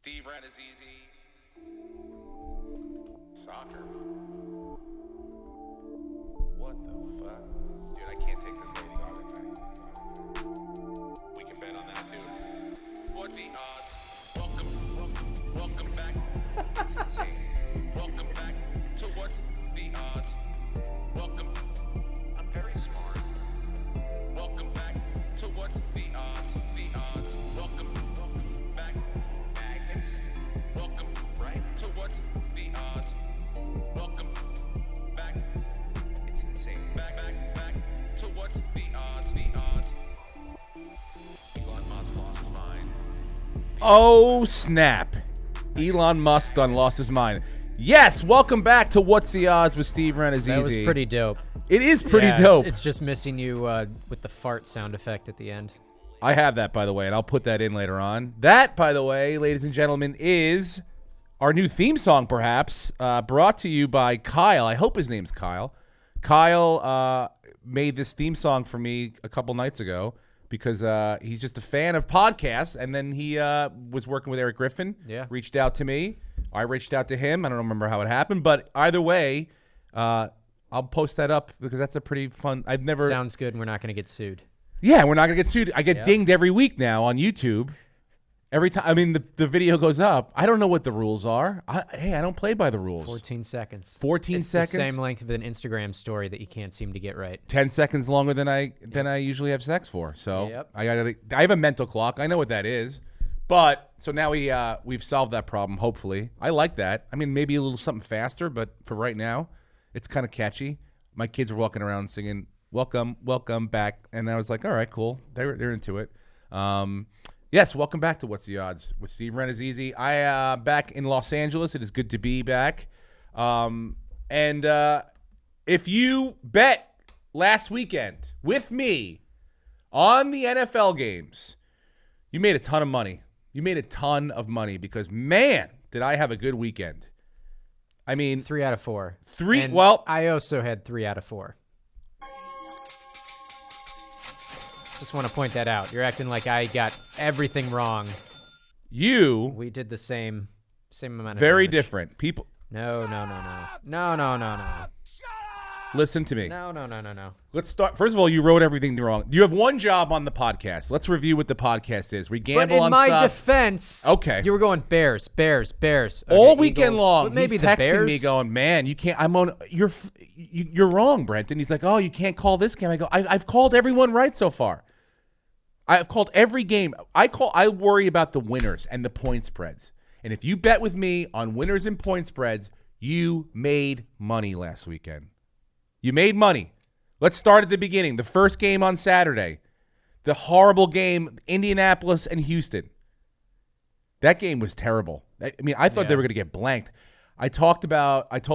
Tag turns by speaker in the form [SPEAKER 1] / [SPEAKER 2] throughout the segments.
[SPEAKER 1] Steve Ren is easy. Soccer. What the fuck? Dude, I can't take this Lady Gaga thing. We can bet on that too. What's the odds? Welcome back. It's insane. Welcome back to What's the Odds. Welcome. I'm very smart. Welcome back to What's the Odds. The odds. Welcome back. Magnets. Welcome right to What's the Odds. Welcome back. It's insane. Back to What's the Odds. The odds. Elon Musk lost his mind.
[SPEAKER 2] Oh, snap. Elon Musk done lost his mind. Yes, welcome back to What's the Odds with Steve Ren is
[SPEAKER 3] That
[SPEAKER 2] easy.
[SPEAKER 3] was pretty dope.
[SPEAKER 2] It is pretty
[SPEAKER 3] Yeah,
[SPEAKER 2] dope.
[SPEAKER 3] It's just missing you with the fart sound effect at the end.
[SPEAKER 2] I have that, by the way, and I'll put that in later on. That, by the way, ladies and gentlemen, is our new theme song, perhaps, brought to you by Kyle. I hope his name's Kyle. Kyle made this theme song for me a couple nights ago because he's just a fan of podcasts, and then he was working with Eric Griffin.
[SPEAKER 3] Yeah.
[SPEAKER 2] Reached out to me. I reached out to him. I don't remember how it happened, but either way, I'll post that up because that's a pretty fun. I've never.
[SPEAKER 3] Sounds good, and we're not going to get sued.
[SPEAKER 2] Yeah, we're not gonna get sued. I get
[SPEAKER 3] Yep.
[SPEAKER 2] dinged every week now on YouTube. Every time, I mean, the video goes up. I don't know what the rules are. I don't play by the rules.
[SPEAKER 3] 14 seconds.
[SPEAKER 2] 14
[SPEAKER 3] it's
[SPEAKER 2] seconds.
[SPEAKER 3] The same length of an Instagram story that you can't seem to get right.
[SPEAKER 2] 10 seconds longer than I usually have sex for. So
[SPEAKER 3] Yep.
[SPEAKER 2] I have a mental clock. I know what that is. But so now we've solved that problem. Hopefully, I like that. I mean, maybe a little something faster, but for right now, it's kind of catchy. My kids are walking around singing "Welcome, welcome back," and I was like, "All right, cool." They're into it. Yes, welcome back to What's the Odds with Steve Ren is easy. I back in Los Angeles. It is good to be back. And if you bet last weekend with me on the NFL games, you made a ton of money. You made a ton of money because, man, did I have a good weekend. I mean,
[SPEAKER 3] 3 out of 4.
[SPEAKER 2] And
[SPEAKER 3] I also had 3 out of 4. Just want to point that out. You're acting like I got everything wrong. We did the same amount of
[SPEAKER 2] very
[SPEAKER 3] damage.
[SPEAKER 2] different. People,
[SPEAKER 3] No.
[SPEAKER 2] listen to me.
[SPEAKER 3] No.
[SPEAKER 2] Let's start. First of all, you wrote everything wrong. You have one job on the podcast. Let's review what the podcast is. We gamble
[SPEAKER 3] But in
[SPEAKER 2] on
[SPEAKER 3] my
[SPEAKER 2] stuff.
[SPEAKER 3] defense,
[SPEAKER 2] Okay.
[SPEAKER 3] you were going Bears. Okay,
[SPEAKER 2] All weekend
[SPEAKER 3] Eagles.
[SPEAKER 2] long,
[SPEAKER 3] But maybe
[SPEAKER 2] he's
[SPEAKER 3] the
[SPEAKER 2] texting
[SPEAKER 3] Bears.
[SPEAKER 2] me going, "Man, you can't. I'm on. You're wrong, Brenton." He's like, "Oh, you can't call this game." I go, "I've called everyone right so far. I've called every game. I worry about the winners and the point spreads. And if you bet with me on winners and point spreads, you made money last weekend. You made money. Let's start at the beginning. The first game on Saturday, the horrible game, Indianapolis and Houston. That game was terrible. I mean, I thought they were going to get blanked. I told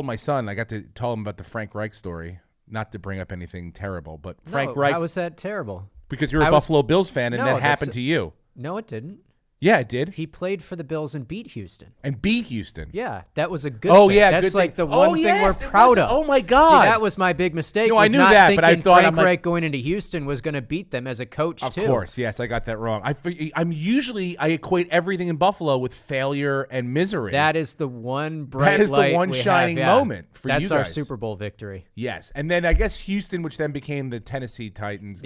[SPEAKER 2] my son, I got to tell him about the Frank Reich story. Not to bring up anything terrible, but Frank Reich.
[SPEAKER 3] How was that terrible?
[SPEAKER 2] Because you're a Buffalo Bills fan and that happened to you.
[SPEAKER 3] No, it didn't.
[SPEAKER 2] Yeah, it did.
[SPEAKER 3] He played for the Bills and beat Houston.
[SPEAKER 2] Yeah,
[SPEAKER 3] that was a good
[SPEAKER 2] Oh,
[SPEAKER 3] thing.
[SPEAKER 2] yeah,
[SPEAKER 3] That's
[SPEAKER 2] good
[SPEAKER 3] like
[SPEAKER 2] thing.
[SPEAKER 3] the one
[SPEAKER 2] Oh,
[SPEAKER 3] thing
[SPEAKER 2] yes,
[SPEAKER 3] we're
[SPEAKER 2] it
[SPEAKER 3] proud
[SPEAKER 2] was.
[SPEAKER 3] of.
[SPEAKER 2] Oh, my God.
[SPEAKER 3] See, that was my big mistake.
[SPEAKER 2] No, I
[SPEAKER 3] was
[SPEAKER 2] knew
[SPEAKER 3] not
[SPEAKER 2] that, but I
[SPEAKER 3] thinking
[SPEAKER 2] thought,
[SPEAKER 3] Frank
[SPEAKER 2] I'm like-
[SPEAKER 3] Reich going into Houston was going to beat them as a coach,
[SPEAKER 2] Of
[SPEAKER 3] too.
[SPEAKER 2] course, yes, I got that wrong. I equate everything in Buffalo with failure and misery.
[SPEAKER 3] That is the one bright
[SPEAKER 2] That is the
[SPEAKER 3] light
[SPEAKER 2] one
[SPEAKER 3] we
[SPEAKER 2] shining
[SPEAKER 3] have, yeah.
[SPEAKER 2] moment for you
[SPEAKER 3] That's our
[SPEAKER 2] guys.
[SPEAKER 3] Super Bowl victory.
[SPEAKER 2] Yes, and then I guess Houston, which then became the Tennessee Titans,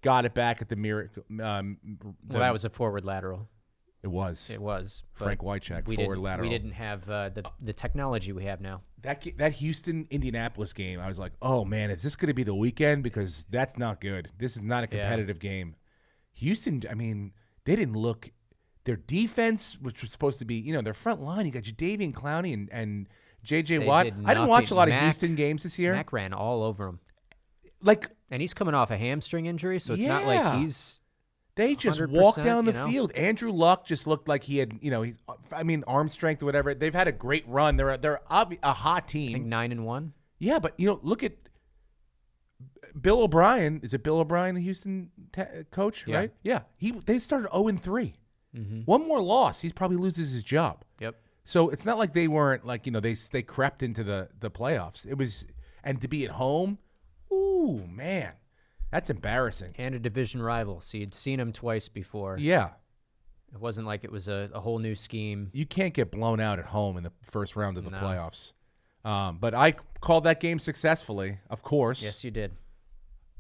[SPEAKER 2] got it back at the miracle.
[SPEAKER 3] Well, that was a forward lateral.
[SPEAKER 2] It was.
[SPEAKER 3] but
[SPEAKER 2] Frank Wycheck, forward lateral.
[SPEAKER 3] We didn't have the technology we have now.
[SPEAKER 2] That Houston-Indianapolis game, I was like, oh, man, is this going to be the weekend? Because that's not good. This is not a competitive game. Houston, I mean, they didn't look – their defense, which was supposed to be, their front line, you got Jadeveon Clowney and J.J. Watt. I didn't watch a lot of Houston games this year.
[SPEAKER 3] Mac ran all over him.
[SPEAKER 2] And
[SPEAKER 3] he's coming off a hamstring injury, so it's not like he's –
[SPEAKER 2] they just walked down the field. Andrew Luck just looked like he had, arm strength or whatever. They've had a great run. They're a hot team.
[SPEAKER 3] I think 9-1.
[SPEAKER 2] Yeah, but look at Bill O'Brien. Is it Bill O'Brien, the Houston coach? Right? Yeah. They started 0-3.
[SPEAKER 3] Mm-hmm.
[SPEAKER 2] One more loss, he probably loses his job.
[SPEAKER 3] Yep.
[SPEAKER 2] So it's not like they weren't they crept into the playoffs. It was, and to be at home, ooh man. That's embarrassing.
[SPEAKER 3] And a division rival, so you'd seen him twice before.
[SPEAKER 2] Yeah.
[SPEAKER 3] It wasn't like it was a whole new scheme.
[SPEAKER 2] You can't get blown out at home in the first round of the playoffs. But I called that game successfully, of course.
[SPEAKER 3] Yes, you did.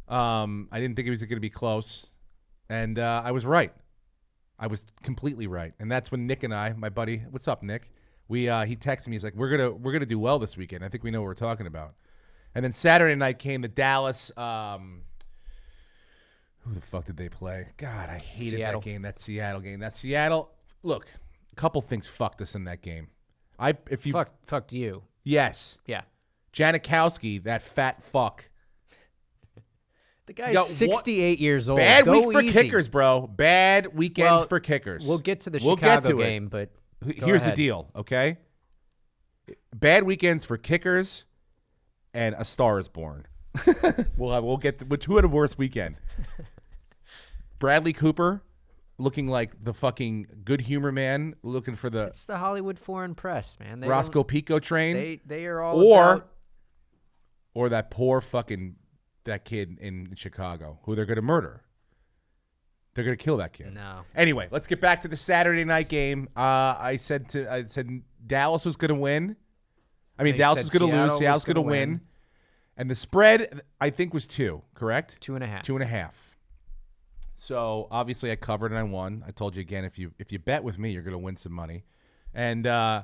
[SPEAKER 2] I didn't think it was going to be close, and I was right. I was completely right, and that's when Nick and I, my buddy, what's up, Nick? He texted me. He's like, we're gonna do well this weekend. I think we know what we're talking about. And then Saturday night came the Dallas. Who the fuck did they play? God, I hated that game. That Seattle game. That Seattle. Look, a couple things fucked us in that game.
[SPEAKER 3] Fucked you.
[SPEAKER 2] Yes.
[SPEAKER 3] Yeah.
[SPEAKER 2] Janikowski, that fat fuck.
[SPEAKER 3] The guy's 68 years old.
[SPEAKER 2] Bad
[SPEAKER 3] Go
[SPEAKER 2] week for
[SPEAKER 3] easy.
[SPEAKER 2] kickers, bro. Bad weekend for kickers.
[SPEAKER 3] We'll get to the Chicago game, but
[SPEAKER 2] here's the deal, okay? Bad weekends for kickers, and a star is born. We'll get to, who had a worse weekend? Bradley Cooper, looking like the fucking good humor man, looking for the.
[SPEAKER 3] It's the Hollywood foreign press, man.
[SPEAKER 2] Roscoe Pico train.
[SPEAKER 3] They are all about.
[SPEAKER 2] Or that poor fucking. That kid in Chicago who they're going to murder. They're going to kill that kid.
[SPEAKER 3] No.
[SPEAKER 2] Anyway, let's get back to the Saturday night game. I said Dallas was going to win. I mean, Dallas was going to lose. Seattle's going to win. And the spread, I think, was 2, correct?
[SPEAKER 3] 2.5.
[SPEAKER 2] 2.5. So obviously I covered and I won. I told you again, if you bet with me, you're going to win some money. And I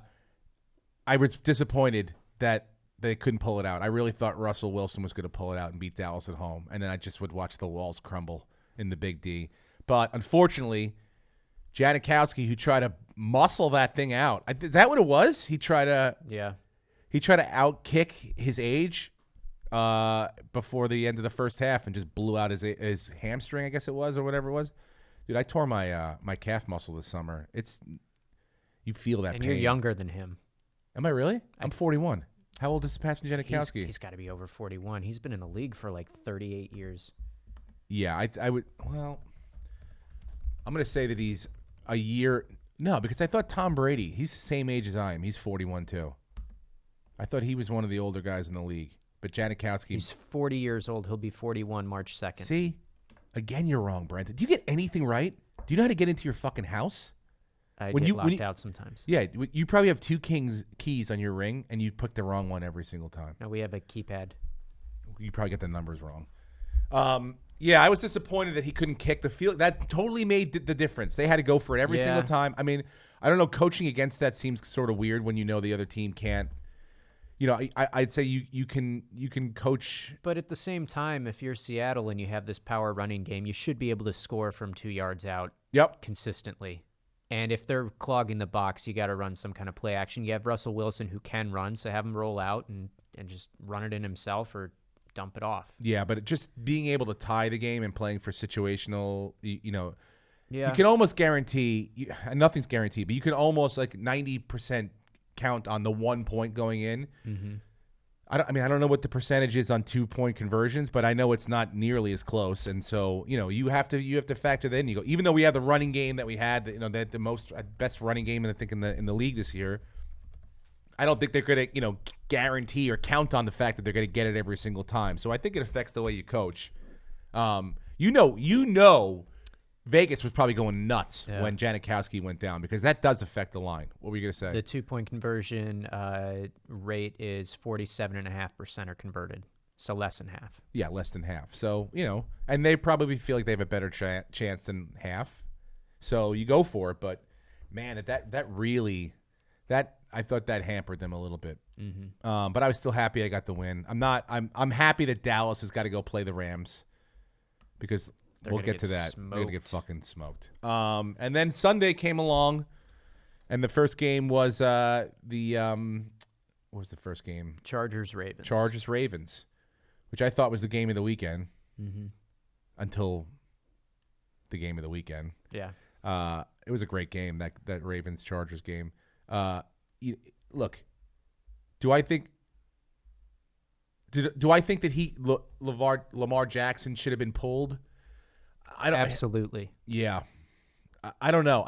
[SPEAKER 2] was disappointed that they couldn't pull it out. I really thought Russell Wilson was going to pull it out and beat Dallas at home, and then I just would watch the walls crumble in the Big D. But unfortunately, Janikowski, who tried to muscle that thing out, is that what it was? He tried to outkick his age before the end of the first half and just blew out his hamstring, I guess it was, or whatever it was. Dude, I tore my my calf muscle this summer. You feel that pain.
[SPEAKER 3] And you're younger than him.
[SPEAKER 2] Am I really? I'm 41. How old is Sebastian Janikowski?
[SPEAKER 3] He's got to be over 41. He's been in the league for like 38 years.
[SPEAKER 2] Yeah, I would. Well, I'm going to say that he's a year. No, because I thought Tom Brady, he's the same age as I am. He's 41 too. I thought he was one of the older guys in the league. But Janikowski.
[SPEAKER 3] He's 40 years old. He'll be 41 March 2nd.
[SPEAKER 2] See? Again, you're wrong, Brenton. Do you get anything right? Do you know how to get into your fucking house?
[SPEAKER 3] I get locked out sometimes.
[SPEAKER 2] Yeah, you probably have 2 keys on your ring, and you pick the wrong one every single time.
[SPEAKER 3] No, we have a keypad.
[SPEAKER 2] You probably get the numbers wrong. Yeah, I was disappointed that he couldn't kick the field. That totally made the difference. They had to go for it every single time. I mean, I don't know. Coaching against that seems sort of weird when you know the other team can't. You know, I'd say you can coach.
[SPEAKER 3] But at the same time, if you're Seattle and you have this power running game, you should be able to score from 2 yards out.
[SPEAKER 2] Yep.
[SPEAKER 3] Consistently. And if they're clogging the box, you got to run some kind of play action. You have Russell Wilson who can run, so have him roll out and just run it in himself or dump it off.
[SPEAKER 2] Yeah, but just being able to tie the game and playing for situational, you know,
[SPEAKER 3] yeah.
[SPEAKER 2] You can almost guarantee, nothing's guaranteed, but you can almost like 90% count on the 1 point going in.
[SPEAKER 3] Mm-hmm.
[SPEAKER 2] I don't know what the percentage is on 2-point conversions, but I know it's not nearly as close. And so, you know, you have to factor that in. You go, even though we have the running game that we had, you know, that the best running game I think in the league this year. I don't think they're going to, you know, guarantee or count on the fact that they're going to get it every single time. So I think it affects the way you coach. You know, Vegas was probably going nuts when Janikowski went down because that does affect the line. What were you going to say?
[SPEAKER 3] The 2-point conversion rate is 47.5% are converted, so less than half.
[SPEAKER 2] Yeah, less than half. So, you know, and they probably feel like they have a better chance than half. So you go for it, but man, that really I thought that hampered them a little bit.
[SPEAKER 3] Mm-hmm.
[SPEAKER 2] But I was still happy I got the win. I'm happy that Dallas has got to go play the Rams because we'll get to that. They're going to get fucking smoked. And then Sunday came along, and the first game was what was the first game?
[SPEAKER 3] Chargers-Ravens,
[SPEAKER 2] which I thought was the game of the weekend
[SPEAKER 3] until
[SPEAKER 2] the game of the weekend.
[SPEAKER 3] Yeah.
[SPEAKER 2] It was a great game, that Ravens-Chargers game. Look, do I think that Lamar Jackson should have been pulled?
[SPEAKER 3] Absolutely.
[SPEAKER 2] Yeah. I don't know.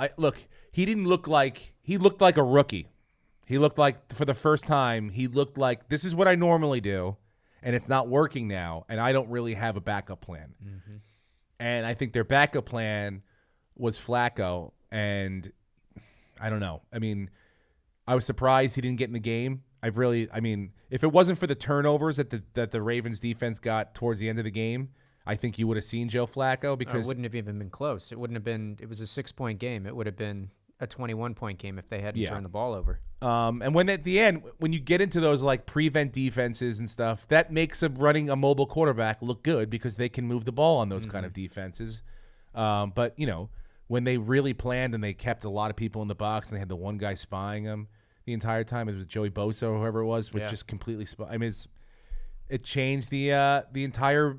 [SPEAKER 2] He looked like a rookie. He looked like, for the first time, he looked like, this is what I normally do, and it's not working now, and I don't really have a backup plan.
[SPEAKER 3] Mm-hmm.
[SPEAKER 2] And I think their backup plan was Flacco, And I don't know. I mean, I was surprised he didn't get in the game. If it wasn't for the turnovers that the Ravens defense got towards the end of the game, I think you would have seen Joe Flacco because
[SPEAKER 3] it wouldn't have even been close. It wouldn't have been. It was a 6-point game. It would have been a 21-point game if they hadn't turned the ball over.
[SPEAKER 2] And when at the end, when you get into those like prevent defenses and stuff, that makes running a mobile quarterback look good because they can move the ball on those kind of defenses. But when they really planned and they kept a lot of people in the box and they had the one guy spying them the entire time, it was Joey Bosa or whoever it was just completely it changed the entire.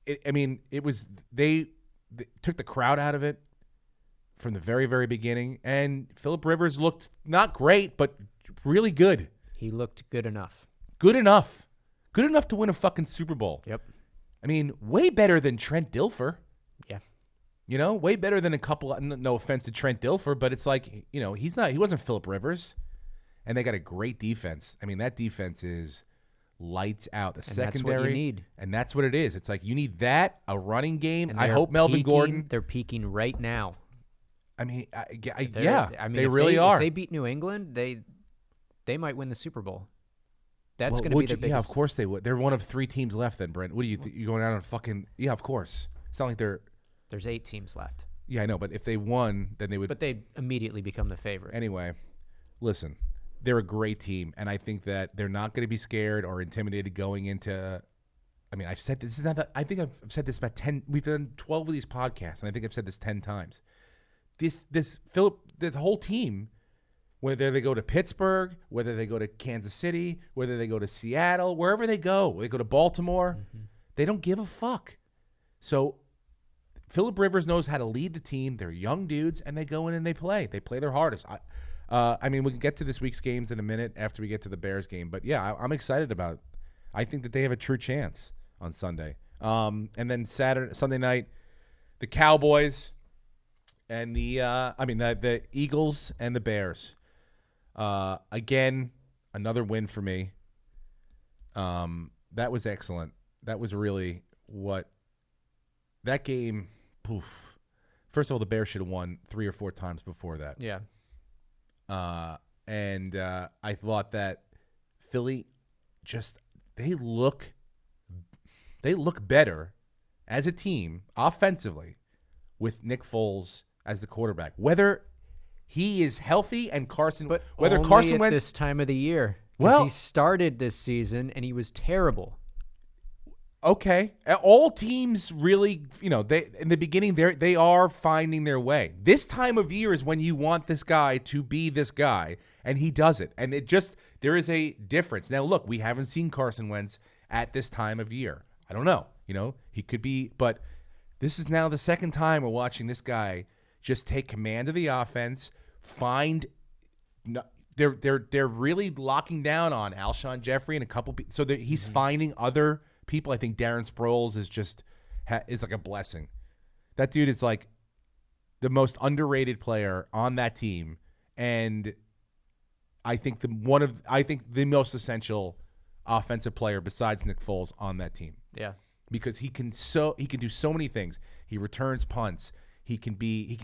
[SPEAKER 2] They took the crowd out of it from the very, very beginning, and Phillip Rivers looked not great, but really good.
[SPEAKER 3] He looked good enough.
[SPEAKER 2] Good enough to win a fucking Super Bowl.
[SPEAKER 3] Yep.
[SPEAKER 2] I mean, way better than Trent Dilfer.
[SPEAKER 3] Yeah.
[SPEAKER 2] Way better than a couple. No offense to Trent Dilfer, but it's like he wasn't Phillip Rivers, and they got a great defense. I mean, that defense is lights out. The secondary,
[SPEAKER 3] that's what you need.
[SPEAKER 2] And that's what it is. It's like you need that, a running game.
[SPEAKER 3] And
[SPEAKER 2] I hope Melvin Gordon.
[SPEAKER 3] They're peaking right now.
[SPEAKER 2] I mean,
[SPEAKER 3] they
[SPEAKER 2] really are.
[SPEAKER 3] If they beat New England, they might win the Super Bowl. That's going to be their biggest.
[SPEAKER 2] Yeah, of course they would. They're one of 3 teams left. Then, Brent, what do you you going out on fucking? Yeah, of course. It's not like
[SPEAKER 3] There's 8 teams left.
[SPEAKER 2] Yeah, I know, but if they won, then they would.
[SPEAKER 3] But they'd immediately become the favorite.
[SPEAKER 2] Anyway, listen, they're a great team, and I think that they're not going to be scared or intimidated going into. I mean, I've said this is not. I think I've said this about 10. We've done 12 of these podcasts, and I think I've said this 10 times. This whole team, whether they go to Pittsburgh, whether they go to Kansas City, whether they go to Seattle, wherever they go to Baltimore, they don't give a fuck. So Phillip Rivers knows how to lead the team. They're young dudes, and they go in and they play. They play their hardest. I mean, we can get to this week's games in a minute after we get to the Bears game. But, yeah, I'm excited about it. I think that they have a true chance on Sunday. And then Sunday night, the Cowboys and the Eagles and the Bears. Again, another win for me. That was excellent. That was really what that game. Poof. First of all, the Bears should have won 3 or 4 times before that.
[SPEAKER 3] Yeah.
[SPEAKER 2] And I thought that Philly they look better as a team offensively with Nick Foles as the quarterback. Whether he is healthy and Carson,
[SPEAKER 3] but
[SPEAKER 2] whether
[SPEAKER 3] only
[SPEAKER 2] Carson
[SPEAKER 3] at
[SPEAKER 2] went
[SPEAKER 3] this time of the year.
[SPEAKER 2] Well,
[SPEAKER 3] he started this season and he was terrible.
[SPEAKER 2] Okay, all teams really, they in the beginning they are finding their way. This time of year is when you want this guy to be this guy, and he does it. And there is a difference. Now, look, we haven't seen Carson Wentz at this time of year. I don't know. He could be, but this is now the second time we're watching this guy just take command of the offense. They're really locking down on Alshon Jeffrey and a couple people. So he's finding other people. I think Darren Sproles is like a blessing. That dude is like the most underrated player on that team, and I think the most essential offensive player besides Nick Foles on that team.
[SPEAKER 3] Yeah,
[SPEAKER 2] because he can do so many things. He returns punts. He can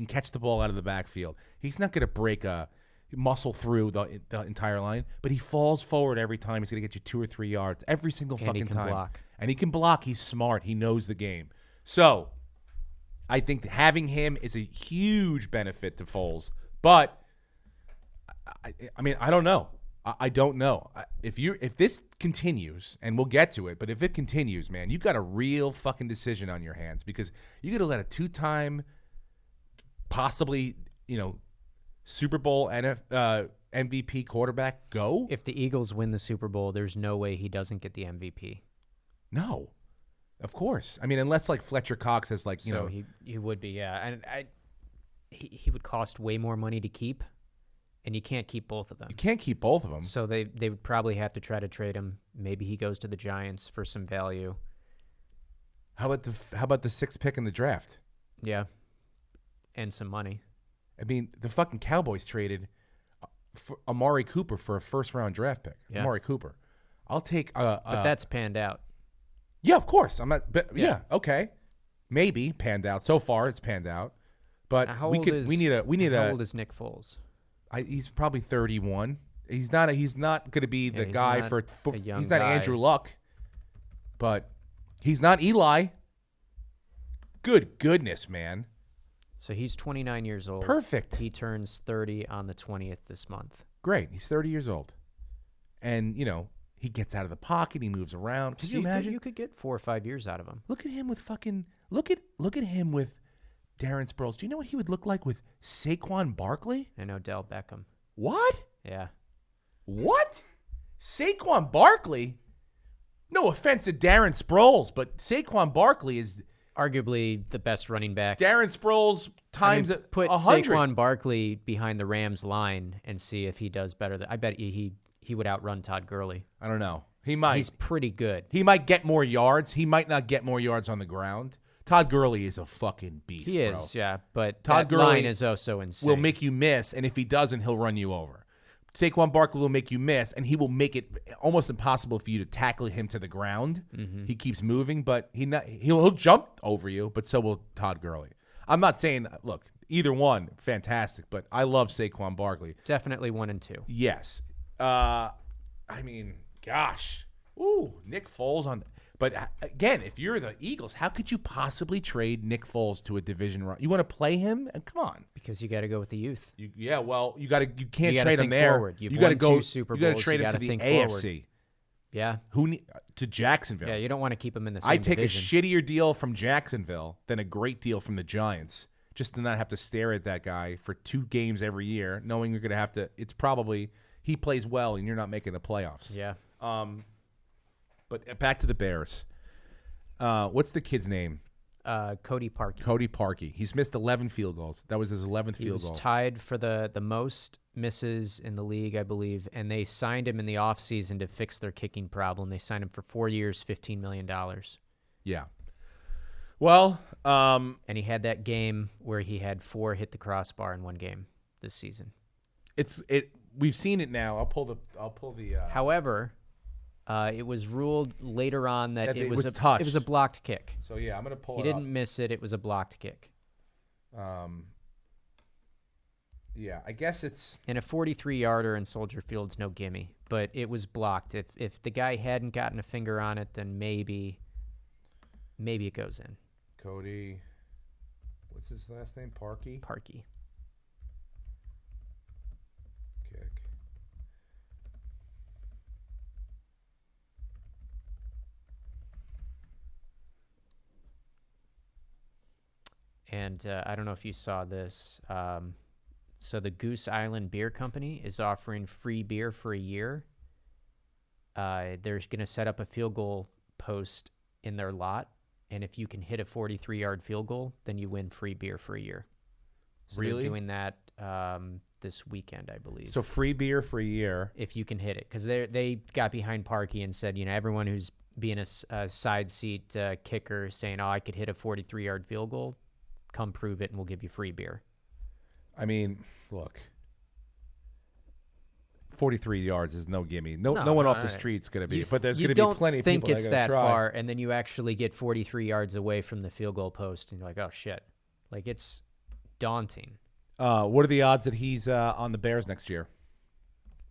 [SPEAKER 2] catch the ball out of the backfield. He's not going to break a muscle through the entire line, but he falls forward every time. He's going to get you 2 or 3 yards every single fucking time.
[SPEAKER 3] Block.
[SPEAKER 2] And he can block. He's smart. He knows the game. So I think having him is a huge benefit to Foles. But I mean, I don't know. I don't know. If this continues, and we'll get to it, but if it continues, man, you got a real fucking decision on your hands, because you got to let a 2-time, possibly, Super Bowl MVP quarterback go.
[SPEAKER 3] If the Eagles win the Super Bowl, there's no way he doesn't get the MVP.
[SPEAKER 2] No, of course. I mean, unless like Fletcher Cox has
[SPEAKER 3] he would be, yeah, and he would cost way more money to keep. And you can't keep both of them.
[SPEAKER 2] You can't keep both of them.
[SPEAKER 3] So they would probably have to try to trade him. Maybe he goes to the Giants for some value.
[SPEAKER 2] How about the 6th pick in the draft?
[SPEAKER 3] Yeah, and some money.
[SPEAKER 2] I mean, the fucking Cowboys traded for Amari Cooper for a 1st-round draft pick. Yeah. Amari Cooper. I'll take.
[SPEAKER 3] But that's panned out.
[SPEAKER 2] Yeah, of course. I'm not. But yeah, okay. Maybe panned out. So far, it's panned out. But
[SPEAKER 3] How
[SPEAKER 2] we
[SPEAKER 3] old
[SPEAKER 2] could.
[SPEAKER 3] is,
[SPEAKER 2] We need
[SPEAKER 3] how
[SPEAKER 2] a.
[SPEAKER 3] old is Nick Foles?
[SPEAKER 2] He's probably 31. He's not. He's not going to be the
[SPEAKER 3] he's
[SPEAKER 2] guy
[SPEAKER 3] not
[SPEAKER 2] for.
[SPEAKER 3] a young
[SPEAKER 2] He's not
[SPEAKER 3] guy.
[SPEAKER 2] Andrew Luck. But he's not Eli. Good goodness, man.
[SPEAKER 3] So he's 29 years old.
[SPEAKER 2] Perfect.
[SPEAKER 3] He turns 30 on the 20th this month.
[SPEAKER 2] Great. He's 30 years old, and he gets out of the pocket. He moves around. Could
[SPEAKER 3] So
[SPEAKER 2] you imagine?
[SPEAKER 3] You could get 4 or 5 years out of him.
[SPEAKER 2] Look at him with fucking. Look at him with Darren Sproles. Do you know what he would look like with Saquon Barkley?
[SPEAKER 3] And Odell Beckham.
[SPEAKER 2] What?
[SPEAKER 3] Yeah.
[SPEAKER 2] What? Saquon Barkley? No offense to Darren Sproles, but Saquon Barkley is
[SPEAKER 3] Arguably the best running back.
[SPEAKER 2] Darren Sproles times
[SPEAKER 3] put
[SPEAKER 2] 100.
[SPEAKER 3] Saquon Barkley behind the Rams line and see if he does better. I bet he would outrun Todd Gurley.
[SPEAKER 2] I don't know. He might.
[SPEAKER 3] He's pretty good.
[SPEAKER 2] He might get more yards. He might not get more yards on the ground. Todd Gurley is a fucking beast,
[SPEAKER 3] He
[SPEAKER 2] bro.
[SPEAKER 3] is, yeah. But
[SPEAKER 2] Todd
[SPEAKER 3] that
[SPEAKER 2] Gurley
[SPEAKER 3] line is also insane.
[SPEAKER 2] Will make you miss, and if he doesn't, he'll run you over. Saquon Barkley will make you miss, and he will make it almost impossible for you to tackle him to the ground.
[SPEAKER 3] Mm-hmm.
[SPEAKER 2] He keeps moving, but he'll jump over you, but so will Todd Gurley. I'm not saying, look, either one, fantastic, but I love Saquon Barkley.
[SPEAKER 3] Definitely 1 and 2.
[SPEAKER 2] Yes. Gosh. Ooh, Nick Foles on. But again, if you're the Eagles, how could you possibly trade Nick Foles to a division run? You want to play him? And come on.
[SPEAKER 3] Because you got to go with the youth.
[SPEAKER 2] You can't
[SPEAKER 3] gotta
[SPEAKER 2] trade him
[SPEAKER 3] think
[SPEAKER 2] there.
[SPEAKER 3] forward. You've
[SPEAKER 2] You got to
[SPEAKER 3] won
[SPEAKER 2] go.
[SPEAKER 3] 2 Super
[SPEAKER 2] You got to
[SPEAKER 3] Bowls.
[SPEAKER 2] trade
[SPEAKER 3] You
[SPEAKER 2] him to
[SPEAKER 3] gotta
[SPEAKER 2] the
[SPEAKER 3] think
[SPEAKER 2] AFC.
[SPEAKER 3] forward. Yeah.
[SPEAKER 2] To Jacksonville?
[SPEAKER 3] Yeah, you don't want to keep him in the same
[SPEAKER 2] I take
[SPEAKER 3] division.
[SPEAKER 2] a shittier deal from Jacksonville than a great deal from the Giants, just to not have to stare at that guy for 2 games every year, knowing you're going to have to. It's probably he plays well and you're not making the playoffs.
[SPEAKER 3] Yeah.
[SPEAKER 2] But back to the Bears. What's the kid's name?
[SPEAKER 3] Cody Parkey.
[SPEAKER 2] Cody Parkey. He's missed 11 field goals. That was his 11th
[SPEAKER 3] He
[SPEAKER 2] field
[SPEAKER 3] was
[SPEAKER 2] goal.
[SPEAKER 3] tied for the most misses in the league, I believe, and they signed him in the offseason to fix their kicking problem. They signed him for 4 years, $15 million.
[SPEAKER 2] Yeah. Well,
[SPEAKER 3] And he had that game where he had 4 hit the crossbar in one game this season.
[SPEAKER 2] we've seen it now. I'll pull the.
[SPEAKER 3] However, it was ruled later on that
[SPEAKER 2] That
[SPEAKER 3] it
[SPEAKER 2] it
[SPEAKER 3] was
[SPEAKER 2] was
[SPEAKER 3] a
[SPEAKER 2] touched.
[SPEAKER 3] it was a blocked kick.
[SPEAKER 2] So yeah, I'm gonna pull
[SPEAKER 3] He
[SPEAKER 2] it
[SPEAKER 3] didn't miss it. It was a blocked kick.
[SPEAKER 2] up. Yeah, I guess it's.
[SPEAKER 3] And a 43-yarder in Soldier Field's no gimme, but it was blocked. If the guy hadn't gotten a finger on it, then maybe it goes in.
[SPEAKER 2] Cody. What's his last name? Parkey.
[SPEAKER 3] Parkey.
[SPEAKER 2] Kick.
[SPEAKER 3] And I don't know if you saw this. So the Goose Island Beer Company is offering free beer for a year. They're going to set up a field goal post in their lot, and if you can hit a 43-yard field goal, then you win free beer for a year. So
[SPEAKER 2] Really?
[SPEAKER 3] they're doing that this weekend, I believe.
[SPEAKER 2] So free beer for a year.
[SPEAKER 3] If you can hit it, because they got behind Parkey and said, everyone who's being a side seat kicker saying, I could hit a 43-yard field goal, come prove it and we'll give you free beer.
[SPEAKER 2] I mean, look. 43 yards is no gimme. No one off the street's gonna be. But there's gonna be plenty of people
[SPEAKER 3] You don't think it's
[SPEAKER 2] that are
[SPEAKER 3] that
[SPEAKER 2] gonna try.
[SPEAKER 3] far, and then you actually get 43 yards away from the field goal post, and you're like, oh shit, like it's daunting.
[SPEAKER 2] What are the odds that he's on the Bears next year?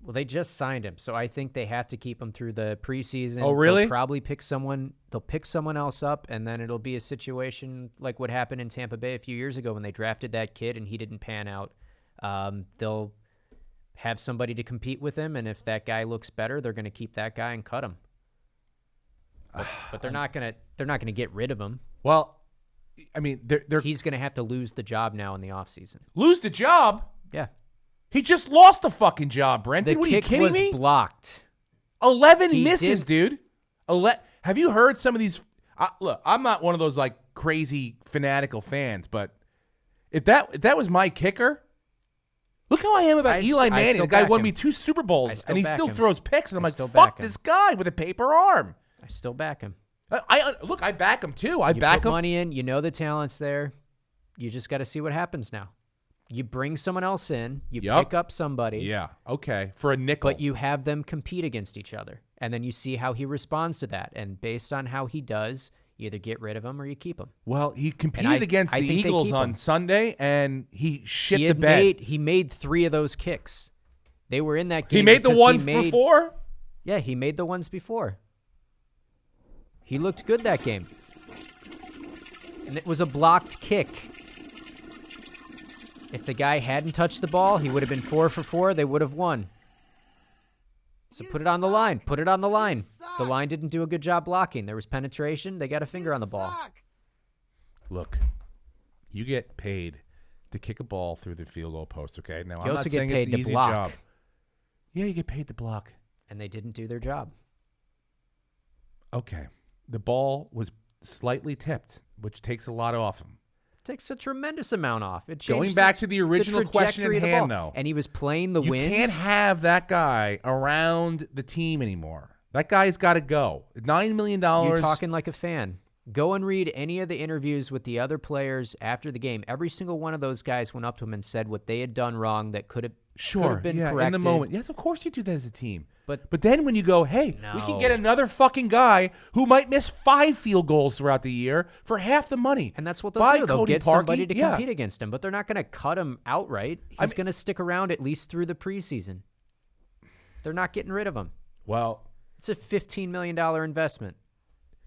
[SPEAKER 3] Well, they just signed him, so I think they have to keep him through the preseason.
[SPEAKER 2] Oh, really?
[SPEAKER 3] They'll probably pick someone. They'll pick someone else up, and then it'll be a situation like what happened in Tampa Bay a few years ago when they drafted that kid and he didn't pan out. They'll have somebody to compete with him, and if that guy looks better, they're going to keep that guy and cut him. But they're not going to get rid of him.
[SPEAKER 2] Well, I mean, they're
[SPEAKER 3] He's going to have to lose the job now in the offseason.
[SPEAKER 2] lose the job.
[SPEAKER 3] Yeah.
[SPEAKER 2] He just lost the fucking job, Brenton.
[SPEAKER 3] The
[SPEAKER 2] What are you
[SPEAKER 3] kick
[SPEAKER 2] kidding
[SPEAKER 3] was
[SPEAKER 2] me?
[SPEAKER 3] blocked.
[SPEAKER 2] 11
[SPEAKER 3] He
[SPEAKER 2] misses, dude. Have you heard some of these? Look, I'm not one of those like crazy fanatical fans, but if that was my kicker, look how I am about Eli Manning. The guy won me 2 Super Bowls, and he still throws picks, and I'm like, fuck this guy with a paper arm.
[SPEAKER 3] I still back him.
[SPEAKER 2] I back him too. I
[SPEAKER 3] You
[SPEAKER 2] back
[SPEAKER 3] put
[SPEAKER 2] him.
[SPEAKER 3] money in. You know the talent's there. You just got to see what happens now. You bring someone else in. You pick up somebody.
[SPEAKER 2] Yeah, okay, for a nickel.
[SPEAKER 3] But you have them compete against each other. And then you see how he responds to that. And based on how he does, You either get rid of him or you keep him.
[SPEAKER 2] Well, he competed against
[SPEAKER 3] I
[SPEAKER 2] the
[SPEAKER 3] think they
[SPEAKER 2] Eagles
[SPEAKER 3] keep
[SPEAKER 2] on
[SPEAKER 3] him.
[SPEAKER 2] Sunday, and he shit the bed.
[SPEAKER 3] He made 3 of those kicks. They were in that game.
[SPEAKER 2] He made the
[SPEAKER 3] because
[SPEAKER 2] ones before?
[SPEAKER 3] Yeah, he made the ones before. He looked good that game. And it was a blocked kick. If the guy hadn't touched the ball, he would have been 4 for 4. They would have won. So put it on the line. Put it on the line. The line didn't do a good job blocking. There was penetration. They got a finger on the ball.
[SPEAKER 2] Look, you get paid to kick a ball through the field goal post, okay? Now, I'm
[SPEAKER 3] You
[SPEAKER 2] not
[SPEAKER 3] also get
[SPEAKER 2] saying
[SPEAKER 3] paid
[SPEAKER 2] it's an
[SPEAKER 3] to
[SPEAKER 2] easy
[SPEAKER 3] block.
[SPEAKER 2] job. Yeah, you get paid to block.
[SPEAKER 3] And they didn't do their job.
[SPEAKER 2] Okay. The ball was slightly tipped, which takes a lot off him.
[SPEAKER 3] Takes a tremendous amount off. It
[SPEAKER 2] Going
[SPEAKER 3] changes
[SPEAKER 2] back to the original question
[SPEAKER 3] trajectory
[SPEAKER 2] at
[SPEAKER 3] of the
[SPEAKER 2] hand,
[SPEAKER 3] ball.
[SPEAKER 2] though.
[SPEAKER 3] And he was playing the
[SPEAKER 2] You
[SPEAKER 3] wind.
[SPEAKER 2] can't have that guy around the team anymore. That guy's got to go. $9 million.
[SPEAKER 3] You're talking like a fan. Go and read any of the interviews with the other players after the game. Every single one of those guys went up to him and said what they had done wrong that could have been
[SPEAKER 2] yeah,
[SPEAKER 3] corrected.
[SPEAKER 2] in the moment. Yes, of course you do that as a team.
[SPEAKER 3] But
[SPEAKER 2] then when you go, hey, we can get
[SPEAKER 3] No.
[SPEAKER 2] another fucking guy who might miss 5 field goals throughout the year for half the money.
[SPEAKER 3] And that's what they'll
[SPEAKER 2] Buy
[SPEAKER 3] do. They'll
[SPEAKER 2] Cody
[SPEAKER 3] get
[SPEAKER 2] Parkey.
[SPEAKER 3] somebody to
[SPEAKER 2] Yeah.
[SPEAKER 3] compete against him, but they're not going to cut him outright. He's going to stick around at least through the preseason. They're not getting rid of him.
[SPEAKER 2] Well,
[SPEAKER 3] It's a $15 million investment.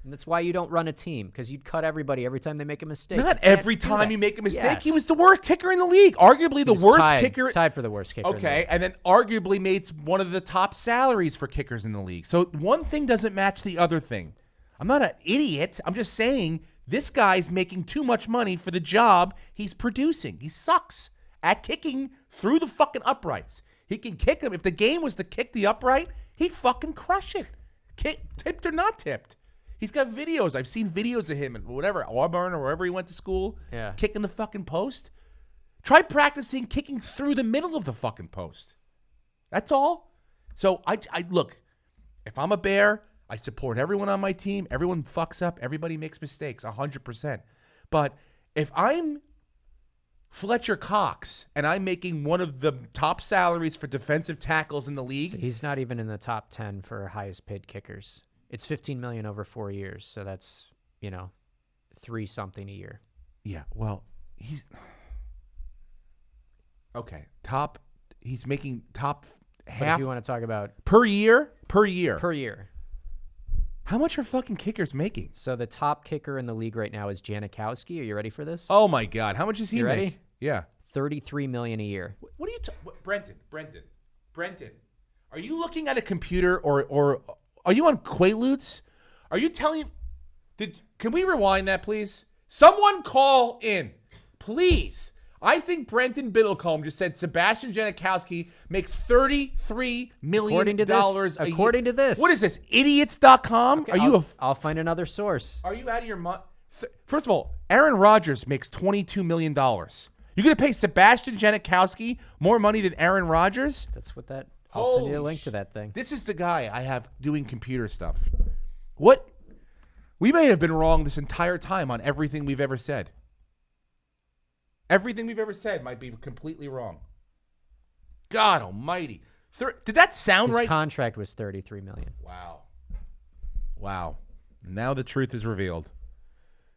[SPEAKER 3] And that's why you don't run a team, because you'd cut everybody every time they make a mistake.
[SPEAKER 2] not
[SPEAKER 3] You can't
[SPEAKER 2] every
[SPEAKER 3] do
[SPEAKER 2] time
[SPEAKER 3] that.
[SPEAKER 2] you make a mistake.
[SPEAKER 3] Yes.
[SPEAKER 2] He was the worst kicker in the league. Arguably
[SPEAKER 3] He
[SPEAKER 2] the
[SPEAKER 3] was
[SPEAKER 2] worst
[SPEAKER 3] tied,
[SPEAKER 2] kicker.
[SPEAKER 3] Tied for the worst kicker. in the
[SPEAKER 2] Okay,
[SPEAKER 3] league.
[SPEAKER 2] and then arguably made one of the top salaries for kickers in the league. So one thing doesn't match the other thing. I'm not an idiot. I'm just saying this guy's making too much money for the job he's producing. He sucks at kicking through the fucking uprights. He can kick them. If the game was to kick the upright, he'd fucking crush it. Tipped or not tipped. He's got videos. I've seen videos of him and whatever, Auburn or wherever he went to school, kicking the fucking post. Try practicing kicking through the middle of the fucking post. That's all. So I look, if I'm a Bear, I support everyone on my team. Everyone fucks up. Everybody makes mistakes, 100%. But if I'm Fletcher Cox and I'm making one of the top salaries for defensive tackles in the league,
[SPEAKER 3] So he's not even in the top 10 for highest paid kickers. It's $15 million over 4 years, so that's 3 something a year.
[SPEAKER 2] yeah, well, he's okay. He's making top
[SPEAKER 3] But
[SPEAKER 2] half
[SPEAKER 3] if you want to talk about
[SPEAKER 2] per year. Per year.
[SPEAKER 3] per year,
[SPEAKER 2] How much are fucking kickers making?
[SPEAKER 3] so the top kicker in the league right now is Janikowski. Are you ready for this?
[SPEAKER 2] Oh my God, how much does he
[SPEAKER 3] You
[SPEAKER 2] make?
[SPEAKER 3] ready?
[SPEAKER 2] Yeah.
[SPEAKER 3] $33 million a year.
[SPEAKER 2] What are you, Brenton? Are you looking at a computer or are you on Quaaludes? Are you telling? Can we rewind that, please? Someone call in, please. I think Brenton Biddlecombe just said Sebastian Janikowski makes $33 million
[SPEAKER 3] According to this,
[SPEAKER 2] a year.
[SPEAKER 3] according to this.
[SPEAKER 2] What is this? Idiots.com?
[SPEAKER 3] Okay,
[SPEAKER 2] Are you
[SPEAKER 3] I'll find another source.
[SPEAKER 2] Are you out of your mind? First of all, Aaron Rodgers makes $22 million. You're going to pay Sebastian Janikowski more money than Aaron Rodgers?
[SPEAKER 3] That's what that. I'll send you a
[SPEAKER 2] Holy
[SPEAKER 3] link to that thing.
[SPEAKER 2] This is the guy I have doing computer stuff. What? We may have been wrong this entire time on everything we've ever said. Everything we've ever said might be completely wrong. God almighty. Did that sound
[SPEAKER 3] His
[SPEAKER 2] right?
[SPEAKER 3] contract was $33 million.
[SPEAKER 2] Wow. Now the truth is revealed.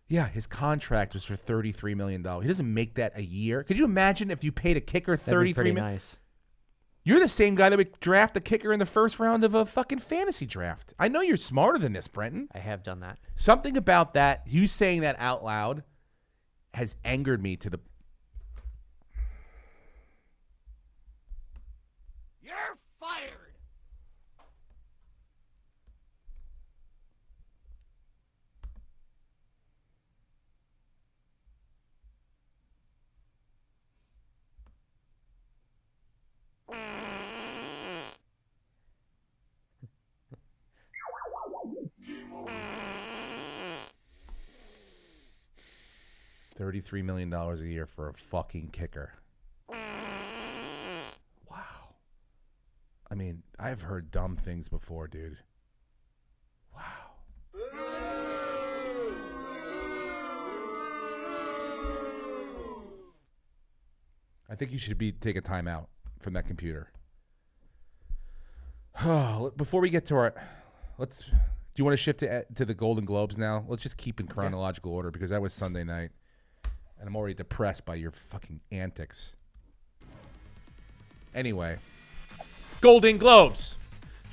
[SPEAKER 2] Yeah, his contract was for $33 million. He doesn't make that a year. Could you imagine if you paid a kicker
[SPEAKER 3] That'd be
[SPEAKER 2] $33
[SPEAKER 3] pretty
[SPEAKER 2] million?
[SPEAKER 3] nice.
[SPEAKER 2] You're the same guy that would draft a kicker in the first round of a fucking fantasy draft. I know you're smarter than this, Brenton.
[SPEAKER 3] I have done that.
[SPEAKER 2] Something about that, you saying that out loud, has angered me to the...
[SPEAKER 1] You're fired.
[SPEAKER 2] $33 million a year for a fucking kicker. Wow. I mean, I've heard dumb things before, dude. Wow. I think you should take a time out from that computer. Before we get to our... Do you want to shift to the Golden Globes now? Let's just keep in chronological order because that was Sunday night, and I'm already depressed by your fucking antics. Anyway, Golden Globes.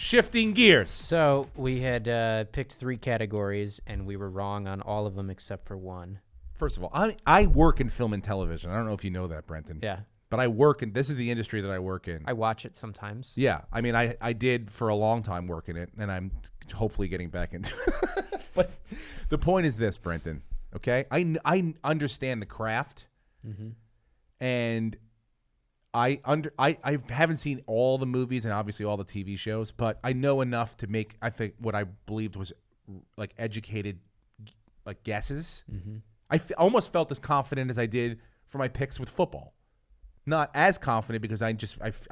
[SPEAKER 2] Shifting gears.
[SPEAKER 3] So we had picked 3 categories, and we were wrong on all of them except for one.
[SPEAKER 2] First of all, I work in film and television. I don't know if you know that, Brenton.
[SPEAKER 3] Yeah.
[SPEAKER 2] But I work in, this is the industry that I work in.
[SPEAKER 3] I watch it sometimes.
[SPEAKER 2] Yeah. I mean, I did for a long time work in it, and I'm hopefully getting back into it. But the point is this, Brenton, okay? I understand the craft, and I haven't seen all the movies and obviously all the TV shows, but I know enough to make, I think, what I believed was like educated like guesses. I almost felt as confident as I did for my picks with football. Not as confident because I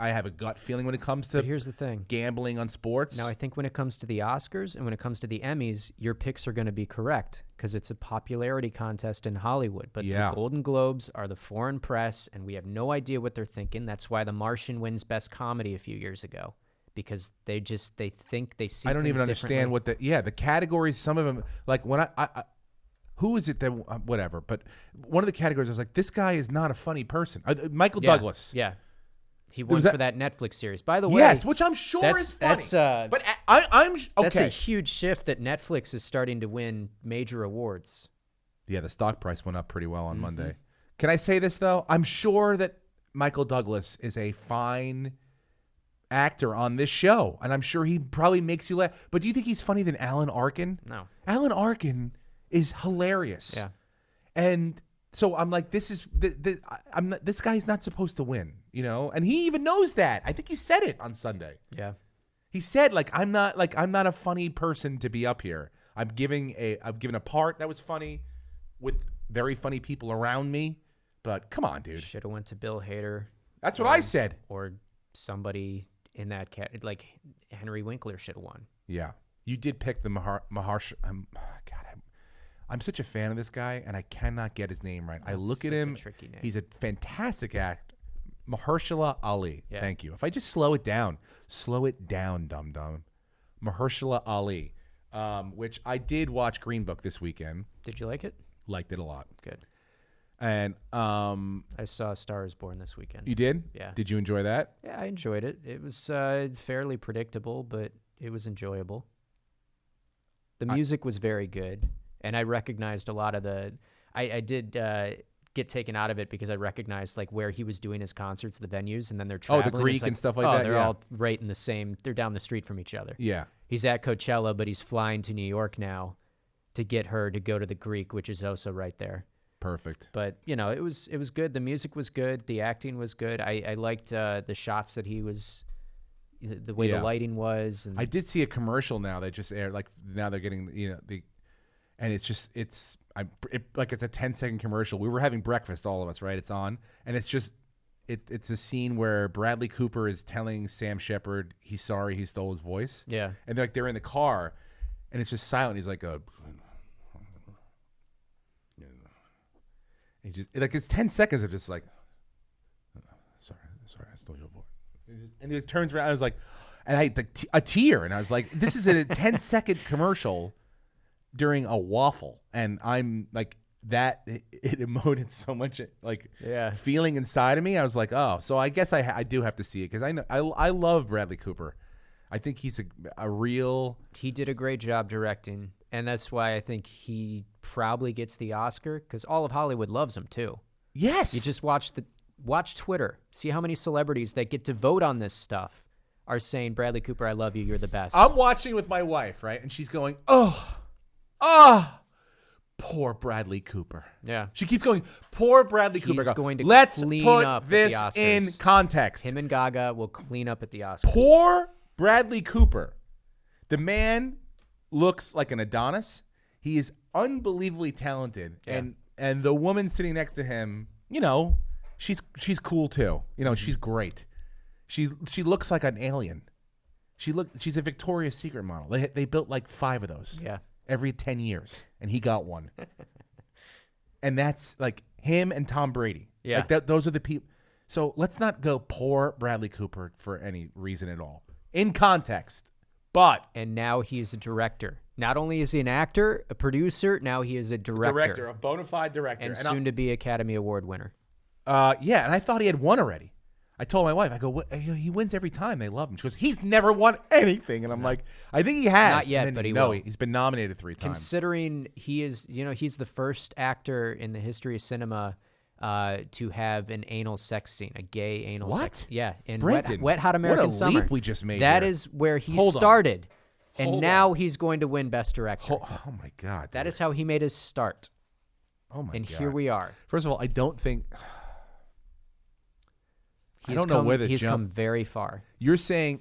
[SPEAKER 2] have a gut feeling when it comes to
[SPEAKER 3] But here's the thing.
[SPEAKER 2] gambling on sports.
[SPEAKER 3] Now, I think when it comes to the Oscars and when it comes to the Emmys, your picks are going to be correct because it's a popularity contest in Hollywood. But the Golden Globes are the foreign press, and we have no idea what they're thinking. That's why The Martian wins Best Comedy a few years ago, because they think they see.
[SPEAKER 2] I don't even understand what the categories. Some of them, like when I who is it that whatever? But one of the categories I was like, this guy is not a funny person. Michael Douglas.
[SPEAKER 3] Yeah. He won for that Netflix series. By the way,
[SPEAKER 2] yes, which I'm sure is funny. But I'm okay.
[SPEAKER 3] That's a huge shift that Netflix is starting to win major awards.
[SPEAKER 2] Yeah, the stock price went up pretty well on Monday. Can I say this though? I'm sure that Michael Douglas is a fine actor on this show, and I'm sure he probably makes you laugh. But do you think he's funny than Alan Arkin?
[SPEAKER 3] No.
[SPEAKER 2] Alan Arkin is hilarious.
[SPEAKER 3] Yeah.
[SPEAKER 2] And so I'm like, this guy's not supposed to win, you know? And he even knows that. I think he said it on Sunday.
[SPEAKER 3] Yeah.
[SPEAKER 2] He said, I'm not a funny person to be up here. I've given a part that was funny with very funny people around me. But come on, dude.
[SPEAKER 3] Should have went to Bill Hader.
[SPEAKER 2] That's what I said.
[SPEAKER 3] Or somebody in that like Henry Winkler should have won.
[SPEAKER 2] Yeah. You did pick the Maharsh. I'm such a fan of this guy, and I cannot get his name right. I look at him.
[SPEAKER 3] A tricky name.
[SPEAKER 2] He's a fantastic actor. Mahershala Ali.
[SPEAKER 3] Yeah.
[SPEAKER 2] Thank you. If I just slow it down, dum-dum. Mahershala Ali, which I did watch Green Book this weekend.
[SPEAKER 3] Did you like it?
[SPEAKER 2] Liked it a lot.
[SPEAKER 3] Good.
[SPEAKER 2] And
[SPEAKER 3] I saw A Star Is Born this weekend.
[SPEAKER 2] You did?
[SPEAKER 3] Yeah.
[SPEAKER 2] Did you enjoy that?
[SPEAKER 3] Yeah, I enjoyed it. It was fairly predictable, but it was enjoyable. The music was very good. And I recognized a lot of the I did get taken out of it because I recognized like where he was doing his concerts, the venues, and then they're traveling.
[SPEAKER 2] Oh, the Greek and stuff like that.
[SPEAKER 3] They're all right in the same. They're down the street from each other.
[SPEAKER 2] Yeah.
[SPEAKER 3] He's at Coachella, but he's flying to New York now to get her to go to the Greek, which is also right there.
[SPEAKER 2] Perfect.
[SPEAKER 3] But you know, it was good. The music was good. The acting was good. I liked the shots that he was. The way the lighting was. And
[SPEAKER 2] I did see a commercial now that just aired. Like now they're getting and it's a 10-second commercial. We were having breakfast, all of us, right? It's on, and it's a scene where Bradley Cooper is telling Sam Shepard he's sorry he stole his voice.
[SPEAKER 3] Yeah.
[SPEAKER 2] And they're in the car, and it's just silent. He's like it's 10 seconds of just like, sorry, I stole your voice. And he turns around, and I was like, and I had a tear, and I was like, this is a 10-second commercial during a waffle, and I'm like that. It emoted so much, like feeling inside of me. I was like, oh, so I guess I do have to see it because I know I love Bradley Cooper. I think he's a real. He
[SPEAKER 3] did a great job directing, and that's why I think he probably gets the Oscar because all of Hollywood loves him too.
[SPEAKER 2] Yes,
[SPEAKER 3] you just watch Twitter, see how many celebrities that get to vote on this stuff are saying, Bradley Cooper, I love you, you're the best.
[SPEAKER 2] I'm watching with my wife, right, and she's going, poor Bradley Cooper.
[SPEAKER 3] Yeah.
[SPEAKER 2] She keeps going, poor Bradley Cooper.
[SPEAKER 3] He's going to
[SPEAKER 2] Let's
[SPEAKER 3] clean
[SPEAKER 2] put
[SPEAKER 3] up
[SPEAKER 2] this
[SPEAKER 3] at the
[SPEAKER 2] in
[SPEAKER 3] Oscars.
[SPEAKER 2] context.
[SPEAKER 3] Him and Gaga will clean up at the Oscars.
[SPEAKER 2] Poor Bradley Cooper. The man looks like an Adonis. He is unbelievably talented.
[SPEAKER 3] Yeah.
[SPEAKER 2] And the woman sitting next to him, you know, she's cool too. You know, she's great. She looks like an alien. She's a Victoria's Secret model. They built like 5 of those.
[SPEAKER 3] Yeah.
[SPEAKER 2] Every 10 years, and he got one. And that's like him and Tom Brady.
[SPEAKER 3] Yeah.
[SPEAKER 2] Like those are the people. So let's not go poor Bradley Cooper for any reason at all. In context. But
[SPEAKER 3] and now he's a director. Not only is he an actor, a producer, now he is a director.
[SPEAKER 2] A bona fide director.
[SPEAKER 3] And soon to be Academy Award winner.
[SPEAKER 2] Yeah, and I thought he had won already. I told my wife, I go, he wins every time. They love him. She goes, he's never won anything. And I'm like, I think he has.
[SPEAKER 3] Not yet, but he will.
[SPEAKER 2] He's been nominated 3 times.
[SPEAKER 3] Considering he is, he's the first actor in the history of cinema to have an anal sex scene, a gay anal sex.
[SPEAKER 2] What?
[SPEAKER 3] Yeah, in
[SPEAKER 2] Brenton,
[SPEAKER 3] Wet Hot American Summer.
[SPEAKER 2] What a leap we just made
[SPEAKER 3] That
[SPEAKER 2] here.
[SPEAKER 3] is where he
[SPEAKER 2] Hold on.
[SPEAKER 3] started. And
[SPEAKER 2] Hold
[SPEAKER 3] now
[SPEAKER 2] on.
[SPEAKER 3] he's going to win Best Director.
[SPEAKER 2] Oh, my God.
[SPEAKER 3] That is how he made his start.
[SPEAKER 2] Oh, my God.
[SPEAKER 3] And here we are.
[SPEAKER 2] First of all, I don't think... I
[SPEAKER 3] He's
[SPEAKER 2] don't know where the
[SPEAKER 3] He's
[SPEAKER 2] jump...
[SPEAKER 3] come very far.
[SPEAKER 2] You're saying...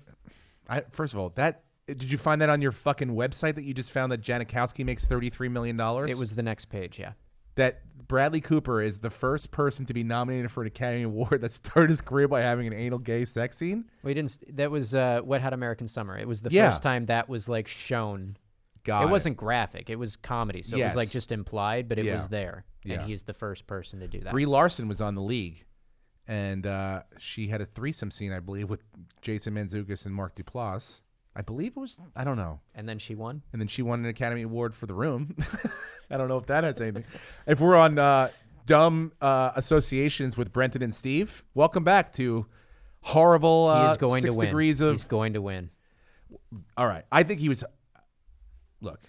[SPEAKER 2] First of all, did you find that on your fucking website that you just found that Janikowski makes $33 million?
[SPEAKER 3] It was the next page, yeah.
[SPEAKER 2] That Bradley Cooper is the first person to be nominated for an Academy Award that started his career by having an anal gay sex scene?
[SPEAKER 3] Well, he didn't. That was Wet Hot American Summer. It was the first time that was like shown. It wasn't graphic. It was comedy, so it was like just implied, but it was there. And he's the first person to do that.
[SPEAKER 2] Brie Larson was on The League, and she had a threesome scene, I believe, with Jason Mantzoukas and Mark Duplass. I believe it was. I don't know.
[SPEAKER 3] And then she won.
[SPEAKER 2] And then she won an Academy Award for The Room. I don't know if that has anything. If we're on dumb associations with Brenton and Steve, welcome back to horrible.
[SPEAKER 3] He's going
[SPEAKER 2] 6
[SPEAKER 3] to win.
[SPEAKER 2] degrees of.
[SPEAKER 3] He's going to win.
[SPEAKER 2] All right, I think he was. Look,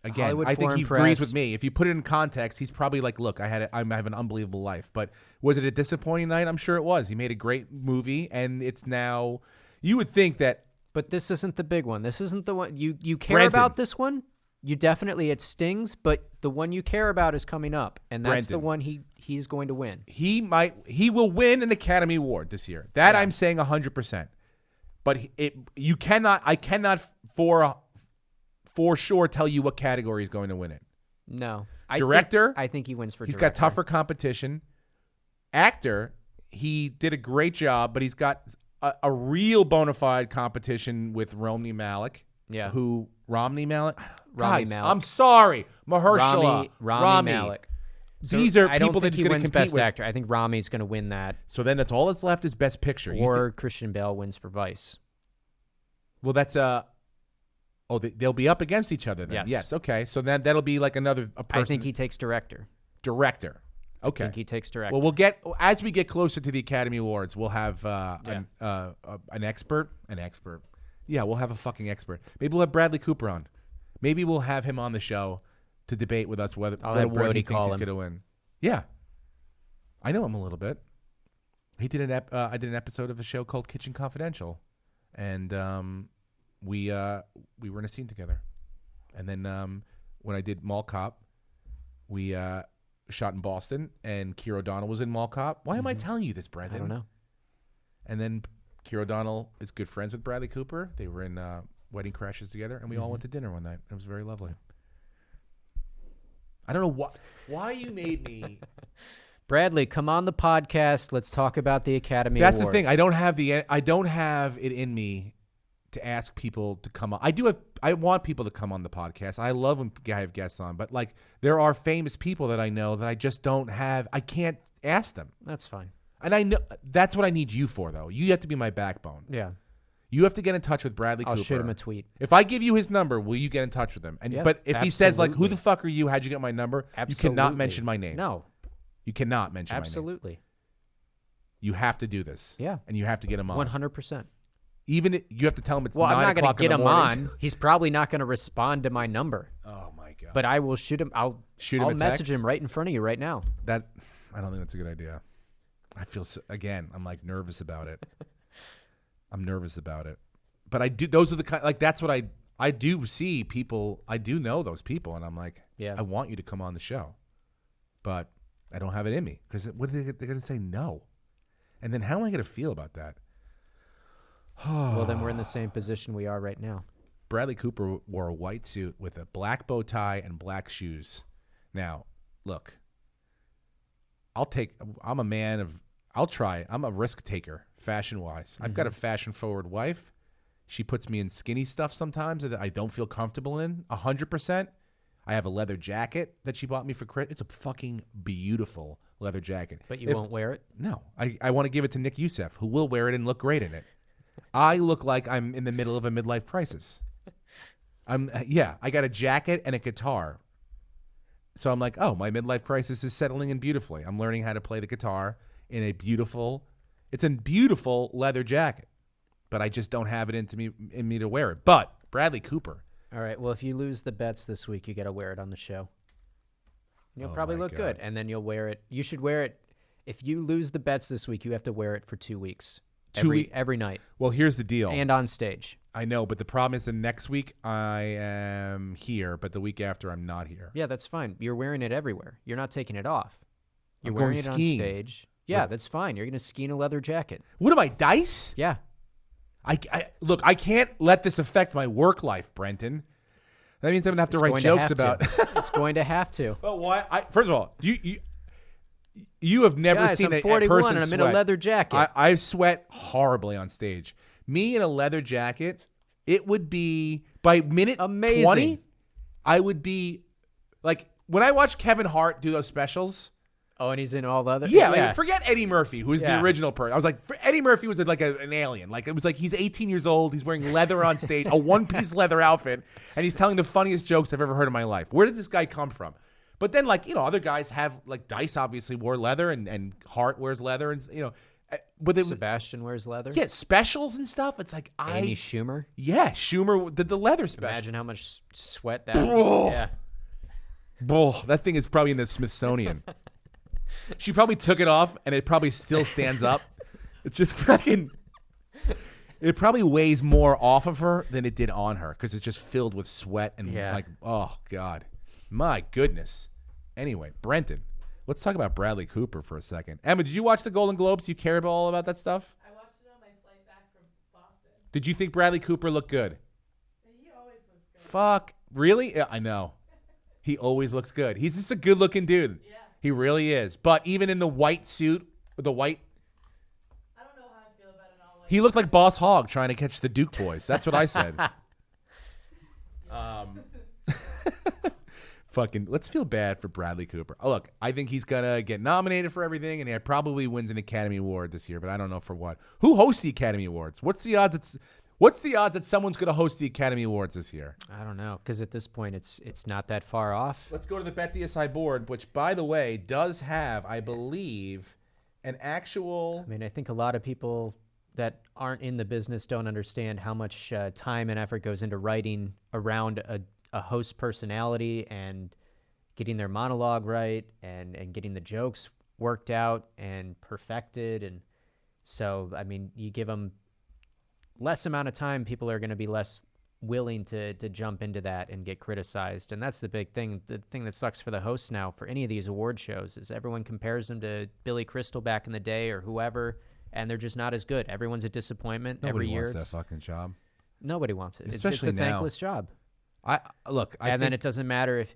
[SPEAKER 2] again,
[SPEAKER 3] Hollywood
[SPEAKER 2] I think
[SPEAKER 3] Foreign
[SPEAKER 2] he
[SPEAKER 3] Press.
[SPEAKER 2] agrees with me. If you put it in context, he's probably like, "Look, I have an unbelievable life." But was it a disappointing night? I'm sure it was. He made a great movie, and it's now. You would think that.
[SPEAKER 3] But this isn't the big one. This isn't the one you care
[SPEAKER 2] Brenton.
[SPEAKER 3] about. This one, you definitely it stings. But the one you care about is coming up, and that's the
[SPEAKER 2] Brenton.
[SPEAKER 3] one he's going to win.
[SPEAKER 2] He will win an Academy Award this year. That I'm saying 100%. But I cannot for sure tell you what category he's going to win it.
[SPEAKER 3] No,
[SPEAKER 2] Director?
[SPEAKER 3] I think he wins for.
[SPEAKER 2] He's
[SPEAKER 3] director.
[SPEAKER 2] got tougher competition. Actor, he did a great job, but he's got a real bona fide competition with Romney Malik.
[SPEAKER 3] Yeah.
[SPEAKER 2] Romney Malik?
[SPEAKER 3] Rami
[SPEAKER 2] Guys,
[SPEAKER 3] Malek.
[SPEAKER 2] I'm sorry. Mahershala.
[SPEAKER 3] Rami Malek.
[SPEAKER 2] These are
[SPEAKER 3] I don't
[SPEAKER 2] people that
[SPEAKER 3] think
[SPEAKER 2] he's
[SPEAKER 3] he
[SPEAKER 2] going to
[SPEAKER 3] wins
[SPEAKER 2] compete
[SPEAKER 3] Best
[SPEAKER 2] with.
[SPEAKER 3] Actor. I think Rami's going to win that,
[SPEAKER 2] So then that's all that's left is Best Picture.
[SPEAKER 3] or Christian Bale wins for Vice.
[SPEAKER 2] Well, that's they'll be up against each other then.
[SPEAKER 3] Yes.
[SPEAKER 2] Okay. So then that'll be like a person.
[SPEAKER 3] I think he takes director.
[SPEAKER 2] Director. Okay.
[SPEAKER 3] I think he takes director.
[SPEAKER 2] Well, as we get closer to the Academy Awards, we'll have an expert. An expert. Yeah, we'll have a fucking expert. Maybe we'll have Bradley Cooper on. Maybe we'll have him on the show to debate with us whether
[SPEAKER 3] I'll
[SPEAKER 2] what
[SPEAKER 3] have
[SPEAKER 2] award
[SPEAKER 3] Brody
[SPEAKER 2] he thinks
[SPEAKER 3] call
[SPEAKER 2] he's
[SPEAKER 3] him.
[SPEAKER 2] going to win. Yeah, I know him a little bit. He did I did an episode of a show called Kitchen Confidential, and we were in a scene together. And then when I did Mall Cop, we shot in Boston, and Keir O'Donnell was in Mall Cop. Why am I telling you this, Brendan?
[SPEAKER 3] I don't know.
[SPEAKER 2] And then Keir O'Donnell is good friends with Bradley Cooper. They were in Wedding Crashes together, and we all went to dinner one night. It was very lovely. I don't know why you made me.
[SPEAKER 3] Bradley, come on the podcast. Let's talk about the Academy
[SPEAKER 2] That's
[SPEAKER 3] Awards.
[SPEAKER 2] the thing. I don't have it in me to ask people to come on. I want people to come on the podcast. I love when I have guests on, but like there are famous people that I know that I just don't have. I can't ask them.
[SPEAKER 3] That's fine.
[SPEAKER 2] And I know that's what I need you for, though. You have to be my backbone.
[SPEAKER 3] Yeah.
[SPEAKER 2] You have to get in touch with Bradley Cooper.
[SPEAKER 3] I'll shoot him a tweet.
[SPEAKER 2] If I give you his number, will you get in touch with him? And
[SPEAKER 3] Yeah,
[SPEAKER 2] but if he says like, "Who
[SPEAKER 3] absolutely.
[SPEAKER 2] the fuck are you? How'd you get my number?"
[SPEAKER 3] Absolutely.
[SPEAKER 2] You cannot mention my name.
[SPEAKER 3] No.
[SPEAKER 2] You cannot mention my name.
[SPEAKER 3] Absolutely.
[SPEAKER 2] You have to do this.
[SPEAKER 3] Yeah.
[SPEAKER 2] And you have to get him on.
[SPEAKER 3] 100%.
[SPEAKER 2] Even you have to tell him it's
[SPEAKER 3] Well,
[SPEAKER 2] 9
[SPEAKER 3] I'm not going
[SPEAKER 2] o'clock
[SPEAKER 3] to
[SPEAKER 2] in
[SPEAKER 3] get
[SPEAKER 2] the
[SPEAKER 3] him
[SPEAKER 2] morning.
[SPEAKER 3] on. He's probably not going to respond to my number.
[SPEAKER 2] Oh my god.
[SPEAKER 3] But I will shoot him. I'll
[SPEAKER 2] Shoot him a
[SPEAKER 3] message
[SPEAKER 2] text?
[SPEAKER 3] him right in front of you right now.
[SPEAKER 2] I don't think that's a good idea. I feel again. I'm like nervous about it. I'm nervous about it. But I do. Those are the kind. Like that's what I do see people. I do know those people, and I'm like,
[SPEAKER 3] Yeah.
[SPEAKER 2] I want you to come on the show, but I don't have it in me because what are they're going to say no, and then how am I going to feel about that?
[SPEAKER 3] Well, then we're in the same position we are right now.
[SPEAKER 2] Bradley Cooper wore a white suit with a black bow tie and black shoes. Now, look, I'm a man of. I'll try. I'm a risk taker, fashion wise. I've got a fashion forward wife. She puts me in skinny stuff sometimes that I don't feel comfortable in. 100%. I have a leather jacket that she bought me for It's a fucking beautiful leather jacket.
[SPEAKER 3] But you won't wear it?
[SPEAKER 2] No. I want to give it to Nick Youssef, who will wear it and look great in it. I look like I'm in the middle of a midlife crisis. I got a jacket and a guitar. So I'm like, oh, my midlife crisis is settling in beautifully. I'm learning how to play the guitar in a beautiful leather jacket, but I just don't have it in me to wear it. But Bradley Cooper.
[SPEAKER 3] All right. Well, if you lose the bets this week, you got to wear it on the show. You'll probably look good, and then you'll wear it. You should wear it. If you lose the bets this week, you have to wear it for 2 weeks. Every night.
[SPEAKER 2] Well, here's the deal.
[SPEAKER 3] And on stage.
[SPEAKER 2] I know, but the problem is the next week I am here, but the week after I'm not here.
[SPEAKER 3] Yeah, that's fine. You're wearing it everywhere. You're not taking it off. You're
[SPEAKER 2] I'm
[SPEAKER 3] wearing
[SPEAKER 2] going
[SPEAKER 3] it
[SPEAKER 2] skiing.
[SPEAKER 3] on stage. Yeah, that's fine. You're going to ski in a leather jacket.
[SPEAKER 2] What am I, Dice?
[SPEAKER 3] Yeah.
[SPEAKER 2] Look, I can't let this affect my work life, Brenton. That means I'm going to have to write jokes about
[SPEAKER 3] It's going to have to.
[SPEAKER 2] But why? First of all, you have never
[SPEAKER 3] Guys,
[SPEAKER 2] seen
[SPEAKER 3] I'm
[SPEAKER 2] a
[SPEAKER 3] 41
[SPEAKER 2] person
[SPEAKER 3] and I'm
[SPEAKER 2] sweat.
[SPEAKER 3] in a leather jacket.
[SPEAKER 2] I sweat horribly on stage. Me in a leather jacket, it would be by minute
[SPEAKER 3] Amazing.
[SPEAKER 2] 20, I would be like when I watch Kevin Hart do those specials.
[SPEAKER 3] Oh, and he's in all leather?
[SPEAKER 2] Yeah, like, forget Eddie Murphy, who's the
[SPEAKER 3] Yeah.
[SPEAKER 2] original person. I was like, Eddie Murphy was like an alien. Like, it was like he's 18 years old. He's wearing leather on stage, a one-piece leather outfit, and he's telling the funniest jokes I've ever heard in my life. Where did this guy come from? But then, like, other guys have, like, Dice obviously wore leather, and Hart wears leather, and, But
[SPEAKER 3] Sebastian wears leather?
[SPEAKER 2] Yeah, specials and stuff. It's like,
[SPEAKER 3] Amy Schumer?
[SPEAKER 2] Yeah, Schumer did the leather special.
[SPEAKER 3] Imagine how much sweat that
[SPEAKER 2] Bro.
[SPEAKER 3] Yeah.
[SPEAKER 2] Bro, that thing is probably in the Smithsonian. She probably took it off, and it probably still stands up. It's just fucking... It probably weighs more off of her than it did on her because it's just filled with sweat and like, oh, God. My goodness. Anyway, Brenton, let's talk about Bradley Cooper for a second. Emma, did you watch the Golden Globes? Do you care about all about that stuff?
[SPEAKER 4] I watched it on my flight back from Boston.
[SPEAKER 2] Did you think Bradley Cooper looked good?
[SPEAKER 4] He always looks good.
[SPEAKER 2] Fuck. Really? Yeah, I know. He always looks good. He's just a good-looking dude.
[SPEAKER 4] Yeah.
[SPEAKER 2] He really is. But even in the white suit, with the white...
[SPEAKER 4] I don't know how I feel about it all.
[SPEAKER 2] He looked like Boss Hogg trying to catch the Duke boys. That's what I said. Fucking, let's feel bad for Bradley Cooper. Oh, look, I think he's going to get nominated for everything, and he probably wins an Academy Award this year, but I don't know for what. Who hosts the Academy Awards? What's the odds that someone's going to host the Academy Awards this year?
[SPEAKER 3] I don't know, because at this point, it's not that far off.
[SPEAKER 2] Let's go to the BetDSI board, which, by the way, does have, I believe, an actual...
[SPEAKER 3] I mean, I think a lot of people that aren't in the business don't understand how much time and effort goes into writing around a host personality and getting their monologue right and getting the jokes worked out and perfected. And so, I mean, you give them less amount of time, people are going to be less willing to jump into that and get criticized. And that's the big thing. The thing that sucks for the hosts now for any of these award shows is everyone compares them to Billy Crystal back in the day or whoever, and they're just not as good. Everyone's a disappointment every year.
[SPEAKER 2] Nobody wants that fucking job.
[SPEAKER 3] Nobody wants it.
[SPEAKER 2] Especially
[SPEAKER 3] it's a thankless job.
[SPEAKER 2] I
[SPEAKER 3] And then it doesn't matter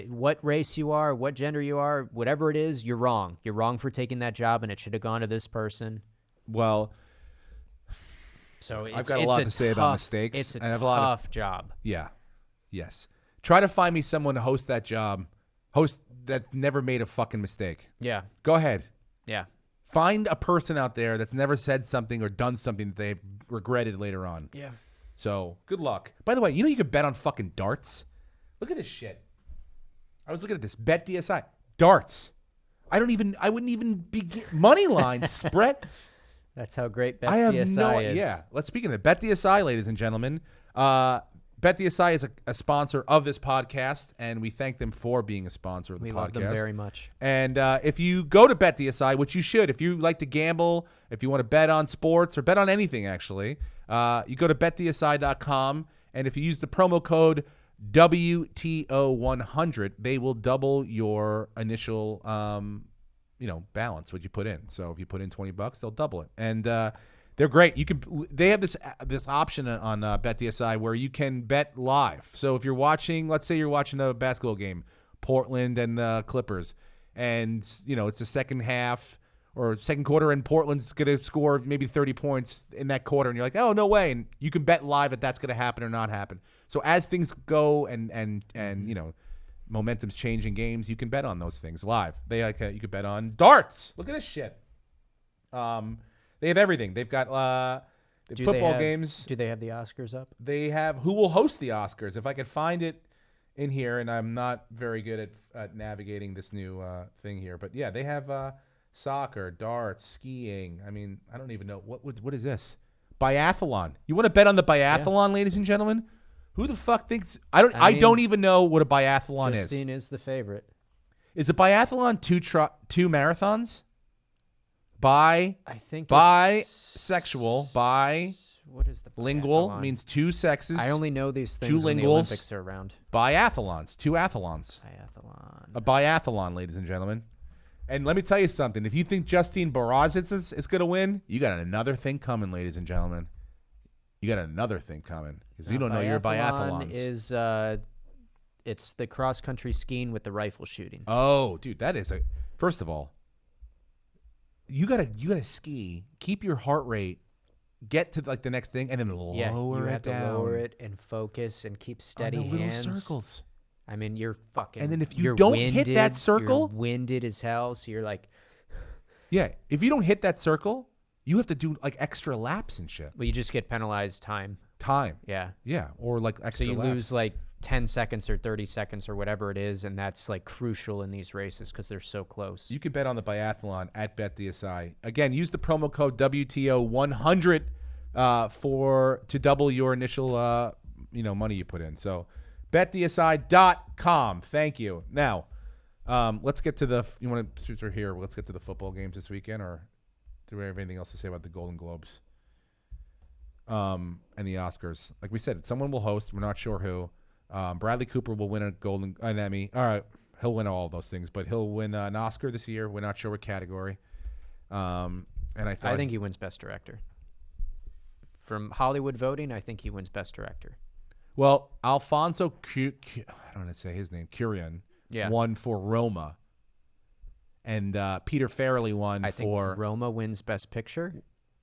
[SPEAKER 3] what race you are, what gender you are, whatever it is, you're wrong. You're wrong for taking that job, and it should have gone to this person.
[SPEAKER 2] Well,
[SPEAKER 3] so
[SPEAKER 2] I've got a lot to say about mistakes.
[SPEAKER 3] It's a
[SPEAKER 2] and I have
[SPEAKER 3] tough job.
[SPEAKER 2] Yeah. Yes. Try to find me someone to host that job. Host that's never made a fucking mistake.
[SPEAKER 3] Yeah.
[SPEAKER 2] Go ahead.
[SPEAKER 3] Yeah.
[SPEAKER 2] Find a person out there that's never said something or done something that they've regretted later on.
[SPEAKER 3] Yeah.
[SPEAKER 2] So, good luck. By the way, you could bet on fucking darts? Look at this shit. I was looking at this. Bet DSI. Darts. I wouldn't even begin. Money line spread.
[SPEAKER 3] That's how great
[SPEAKER 2] I have
[SPEAKER 3] BetDSI is.
[SPEAKER 2] Yeah. Let's speak of it. BetDSI, ladies and gentlemen. BetDSI is a sponsor of this podcast, and we thank them for being a sponsor of the podcast.
[SPEAKER 3] We love them very much.
[SPEAKER 2] And if you go to BetDSI, which you should, if you like to gamble, if you want to bet on sports or bet on anything, actually, you go to betdsi.com, and if you use the promo code WTO100, they will double your initial balance what you put in. So if you put in $20, they'll double it. And they're great. They have this option on BetDSI where you can bet live. So if you're watching, let's say you're watching a basketball game, Portland and the Clippers, and it's the second half or second quarter, and Portland's going to score maybe 30 points in that quarter, and you're like, oh, no way. And you can bet live that that's going to happen or not happen. So as things go and momentum's changing games, you can bet on those things live. You can bet on darts. Look at this shit. They have everything. They've got The
[SPEAKER 3] Do
[SPEAKER 2] football
[SPEAKER 3] they have,
[SPEAKER 2] games.
[SPEAKER 3] Do they have the Oscars up?
[SPEAKER 2] They have who will host the Oscars. If I could find it in here, and I'm not very good at navigating this new thing here, but yeah, they have soccer, darts, skiing. I mean, I don't even know what is this? Biathlon. You want to bet on the biathlon, ladies and gentlemen? Who the fuck thinks? I don't even know what a biathlon is.
[SPEAKER 3] Justine is the favorite.
[SPEAKER 2] Is a biathlon two marathons?
[SPEAKER 3] I think
[SPEAKER 2] Bisexual,
[SPEAKER 3] what is the
[SPEAKER 2] lingual
[SPEAKER 3] biathlon?
[SPEAKER 2] means two sexes.
[SPEAKER 3] I only know these things when the
[SPEAKER 2] linguals.
[SPEAKER 3] Olympics are around.
[SPEAKER 2] Biathlons, two athlons.
[SPEAKER 3] Biathlon.
[SPEAKER 2] A biathlon, ladies and gentlemen. And let me tell you something. If you think Justine Barazitz is going to win, you got another thing coming, ladies and gentlemen. You got another thing coming because you don't know your biathlons.
[SPEAKER 3] Is it's the cross country skiing with the rifle shooting.
[SPEAKER 2] Oh, dude, that is first of all, you gotta ski, keep your heart rate, get to like the next thing, and then lower
[SPEAKER 3] you have
[SPEAKER 2] it down.
[SPEAKER 3] to lower it and focus and keep steady
[SPEAKER 2] on the
[SPEAKER 3] hands.
[SPEAKER 2] Little circles.
[SPEAKER 3] I mean, you're fucking.
[SPEAKER 2] And then if you
[SPEAKER 3] you're
[SPEAKER 2] don't
[SPEAKER 3] winded,
[SPEAKER 2] hit that circle,
[SPEAKER 3] you're winded as hell. So you're like,
[SPEAKER 2] yeah, if you don't hit that circle, you have to do like extra laps and shit.
[SPEAKER 3] well, you just get penalized time.
[SPEAKER 2] Yeah, or like
[SPEAKER 3] So
[SPEAKER 2] extra.
[SPEAKER 3] you
[SPEAKER 2] laps.
[SPEAKER 3] lose like 10 seconds or 30 seconds or whatever it is, and that's like crucial in these races because they're so close.
[SPEAKER 2] You can bet on the biathlon at BetDSI. Again, use the promo code WTO100 to double your initial money you put in. So betdsi.com. Thank you. Now, let's get to you want to since we're here, let's get to the football games this weekend, or do we have anything else to say about the Golden Globes? And the Oscars. Like we said, someone will host. We're not sure who. Bradley Cooper will win an Emmy. All right, he'll win all of those things, but he'll win an Oscar this year. We're not sure what category. And I
[SPEAKER 3] think he wins Best Director. From Hollywood voting, I think he wins Best Director.
[SPEAKER 2] Well, Alfonso, I don't want to say his name, Cuarón, won for Roma, and Peter Farrelly won
[SPEAKER 3] I think
[SPEAKER 2] for
[SPEAKER 3] Roma wins Best Picture,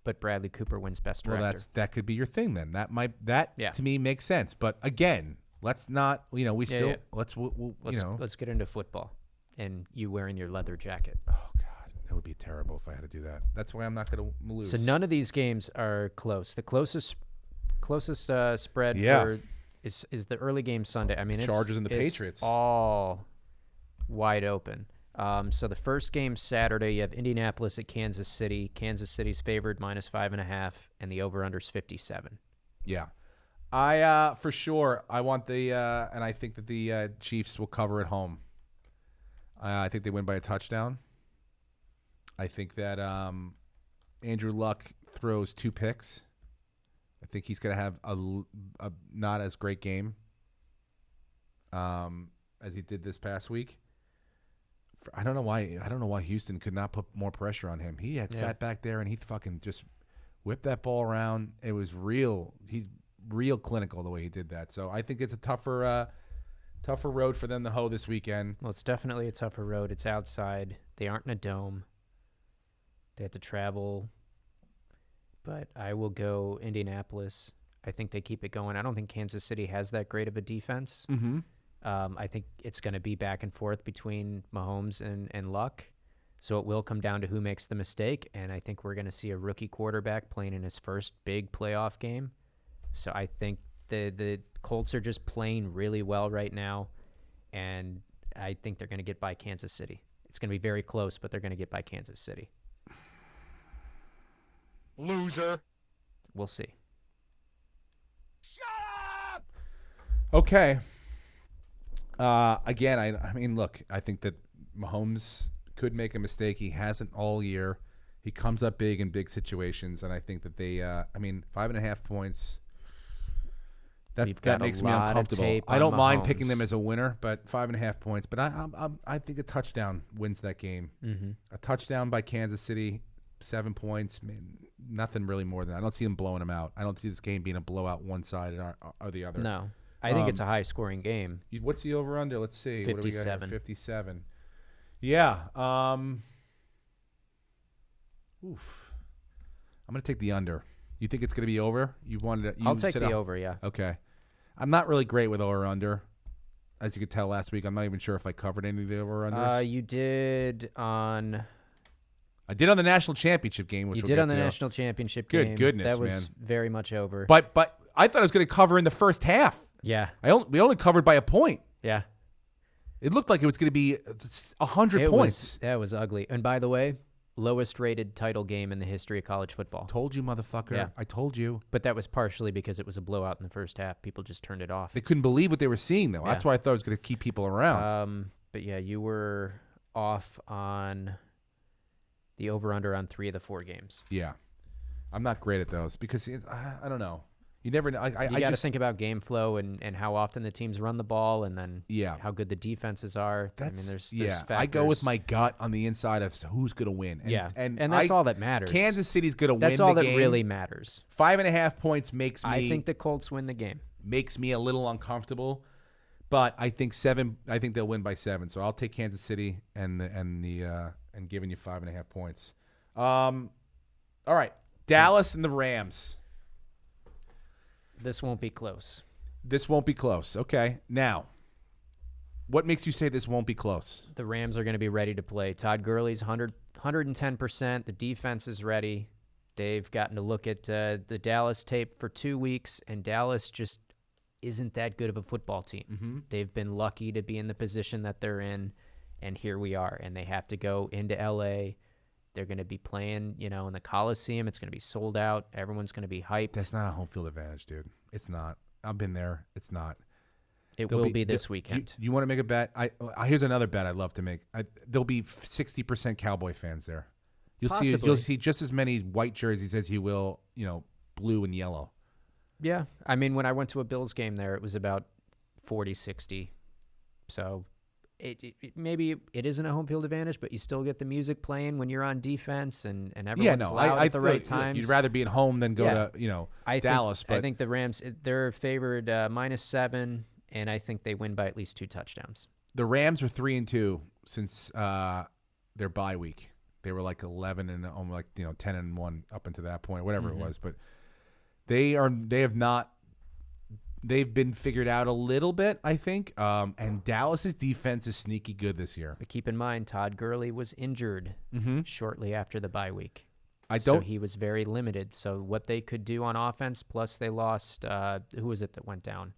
[SPEAKER 3] but Bradley Cooper wins Best Director.
[SPEAKER 2] Well, that could be your thing then. That to me makes sense. But again, let's not. Let's
[SPEAKER 3] get into football, and you wearing your leather jacket.
[SPEAKER 2] Oh God, that would be terrible if I had to do that. That's why I'm not going to lose.
[SPEAKER 3] So none of these games are close. The closest spread is the early game Sunday. I mean,
[SPEAKER 2] Chargers and the
[SPEAKER 3] it's
[SPEAKER 2] Patriots
[SPEAKER 3] all wide open. So the first game Saturday, you have Indianapolis at Kansas City. Kansas City's favored -5.5, and the over/under's 57.
[SPEAKER 2] Yeah, I for sure I want and I think that the Chiefs will cover at home. I think they win by a touchdown. I think that Andrew Luck throws 2 picks. I think he's going to have a not as great game as he did this past week. I don't know why Houston could not put more pressure on him. He had sat back there and he fucking just whipped that ball around. It was real clinical the way he did that. So I think it's a tougher road for them to hoe this weekend.
[SPEAKER 3] Well, it's definitely a tougher road. It's outside. They aren't in a dome. They have to travel. But I will go Indianapolis. I think they keep it going. I don't think Kansas City has that great of a defense.
[SPEAKER 2] Mm-hmm.
[SPEAKER 3] I think it's going to be back and forth between Mahomes and Luck. So it will come down to who makes the mistake. And I think we're going to see a rookie quarterback playing in his first big playoff game. So I think the Colts are just playing really well right now. And I think they're going to get by Kansas City. It's going to be very close, but they're going to get by Kansas City.
[SPEAKER 5] Loser.
[SPEAKER 3] We'll see.
[SPEAKER 2] Shut up! Okay. Again, I mean, look, I think that Mahomes could make a mistake. He hasn't all year. He comes up big in big situations, and I think that they, 5.5 points. That makes me uncomfortable. I don't mind picking them as a winner, but 5.5 points. But I think a touchdown wins that game.
[SPEAKER 3] Mm-hmm.
[SPEAKER 2] A touchdown by Kansas City, 7 points. Man, nothing really more than that. I don't see them blowing them out. I don't see this game being a blowout one side or the other.
[SPEAKER 3] No. I think it's a high-scoring game.
[SPEAKER 2] What's the over/under? Let's see.
[SPEAKER 3] 57.
[SPEAKER 2] What do we got here? 57. Yeah. Oof. I'm going to take the under. You think it's going to be over?
[SPEAKER 3] I'll take the over, yeah.
[SPEAKER 2] Okay. I'm not really great with over/under. As you could tell last week, I'm not even sure if I covered any of the over/unders.
[SPEAKER 3] You did on
[SPEAKER 2] I did on the national championship game, which
[SPEAKER 3] You
[SPEAKER 2] we'll
[SPEAKER 3] did
[SPEAKER 2] get
[SPEAKER 3] on the
[SPEAKER 2] to.
[SPEAKER 3] national championship
[SPEAKER 2] Good
[SPEAKER 3] game.
[SPEAKER 2] goodness,
[SPEAKER 3] that was
[SPEAKER 2] man.
[SPEAKER 3] very much over.
[SPEAKER 2] But I thought I was going to cover in the first half.
[SPEAKER 3] yeah,
[SPEAKER 2] We only covered by a point.
[SPEAKER 3] yeah.
[SPEAKER 2] It looked like it was going to be 100 points.
[SPEAKER 3] That was ugly. And by the way, lowest rated title game in the history of college football.
[SPEAKER 2] Told you, motherfucker.
[SPEAKER 3] Yeah.
[SPEAKER 2] I told you.
[SPEAKER 3] But that was partially because it was a blowout in the first half. People just turned it off.
[SPEAKER 2] They couldn't believe what they were seeing, though.
[SPEAKER 3] Yeah.
[SPEAKER 2] That's why I thought it was going to keep people around.
[SPEAKER 3] But yeah, you were off on the over-under on 3 of the 4 games.
[SPEAKER 2] Yeah. I'm not great at those because I don't know. You never know.
[SPEAKER 3] You got to think about game flow and how often the teams run the ball, and then
[SPEAKER 2] Yeah.
[SPEAKER 3] how good the defenses are. I mean, there's factors.
[SPEAKER 2] I go with my gut on the inside of who's going to win. And,
[SPEAKER 3] and that's all that matters.
[SPEAKER 2] Kansas City's going to win
[SPEAKER 3] That's
[SPEAKER 2] the
[SPEAKER 3] all that
[SPEAKER 2] game.
[SPEAKER 3] really matters.
[SPEAKER 2] 5.5 points makes me.
[SPEAKER 3] I think the Colts win the game.
[SPEAKER 2] Makes me a little uncomfortable, but I think 7. I think they'll win by 7. So I'll take Kansas City and giving you 5.5 points. All right, Dallas and the Rams.
[SPEAKER 3] This won't be close.
[SPEAKER 2] This won't be close. Okay, now, what makes you say this won't be close?
[SPEAKER 3] The Rams are going to be ready to play. Todd Gurley's 110%. The defense is ready. They've gotten to look at the Dallas tape for 2 weeks, and Dallas just isn't that good of a football team.
[SPEAKER 2] Mm-hmm.
[SPEAKER 3] They've been lucky to be in the position that they're in, and here we are. And they have to go into L.A. They're going to be playing, in the Coliseum. It's going to be sold out. Everyone's going to be hyped.
[SPEAKER 2] That's not a home field advantage, dude. It's not. I've been there. It's not.
[SPEAKER 3] It will be this weekend.
[SPEAKER 2] You want to make a bet? Here's another bet I'd love to make. There'll be 60% Cowboy fans there. You'll see just as many white jerseys as you will, blue and yellow.
[SPEAKER 3] Yeah. I mean, when I went to a Bills game there, it was about 40-60. So maybe it isn't a home field advantage, but you still get the music playing when you're on defense and everyone's loud at the right times.
[SPEAKER 2] You'd rather be at home than go to Dallas.
[SPEAKER 3] I think the Rams, they're favored -7, and I think they win by at least 2 touchdowns.
[SPEAKER 2] The Rams are 3-2 since their bye week. They were like 11 and 10-1 up until that point, whatever it was. But they've been figured out a little bit, I think. And Dallas's defense is sneaky good this year.
[SPEAKER 3] But keep in mind, Todd Gurley was injured shortly after the bye week. So he was very limited. So what they could do on offense, plus they lost, who was it that went down?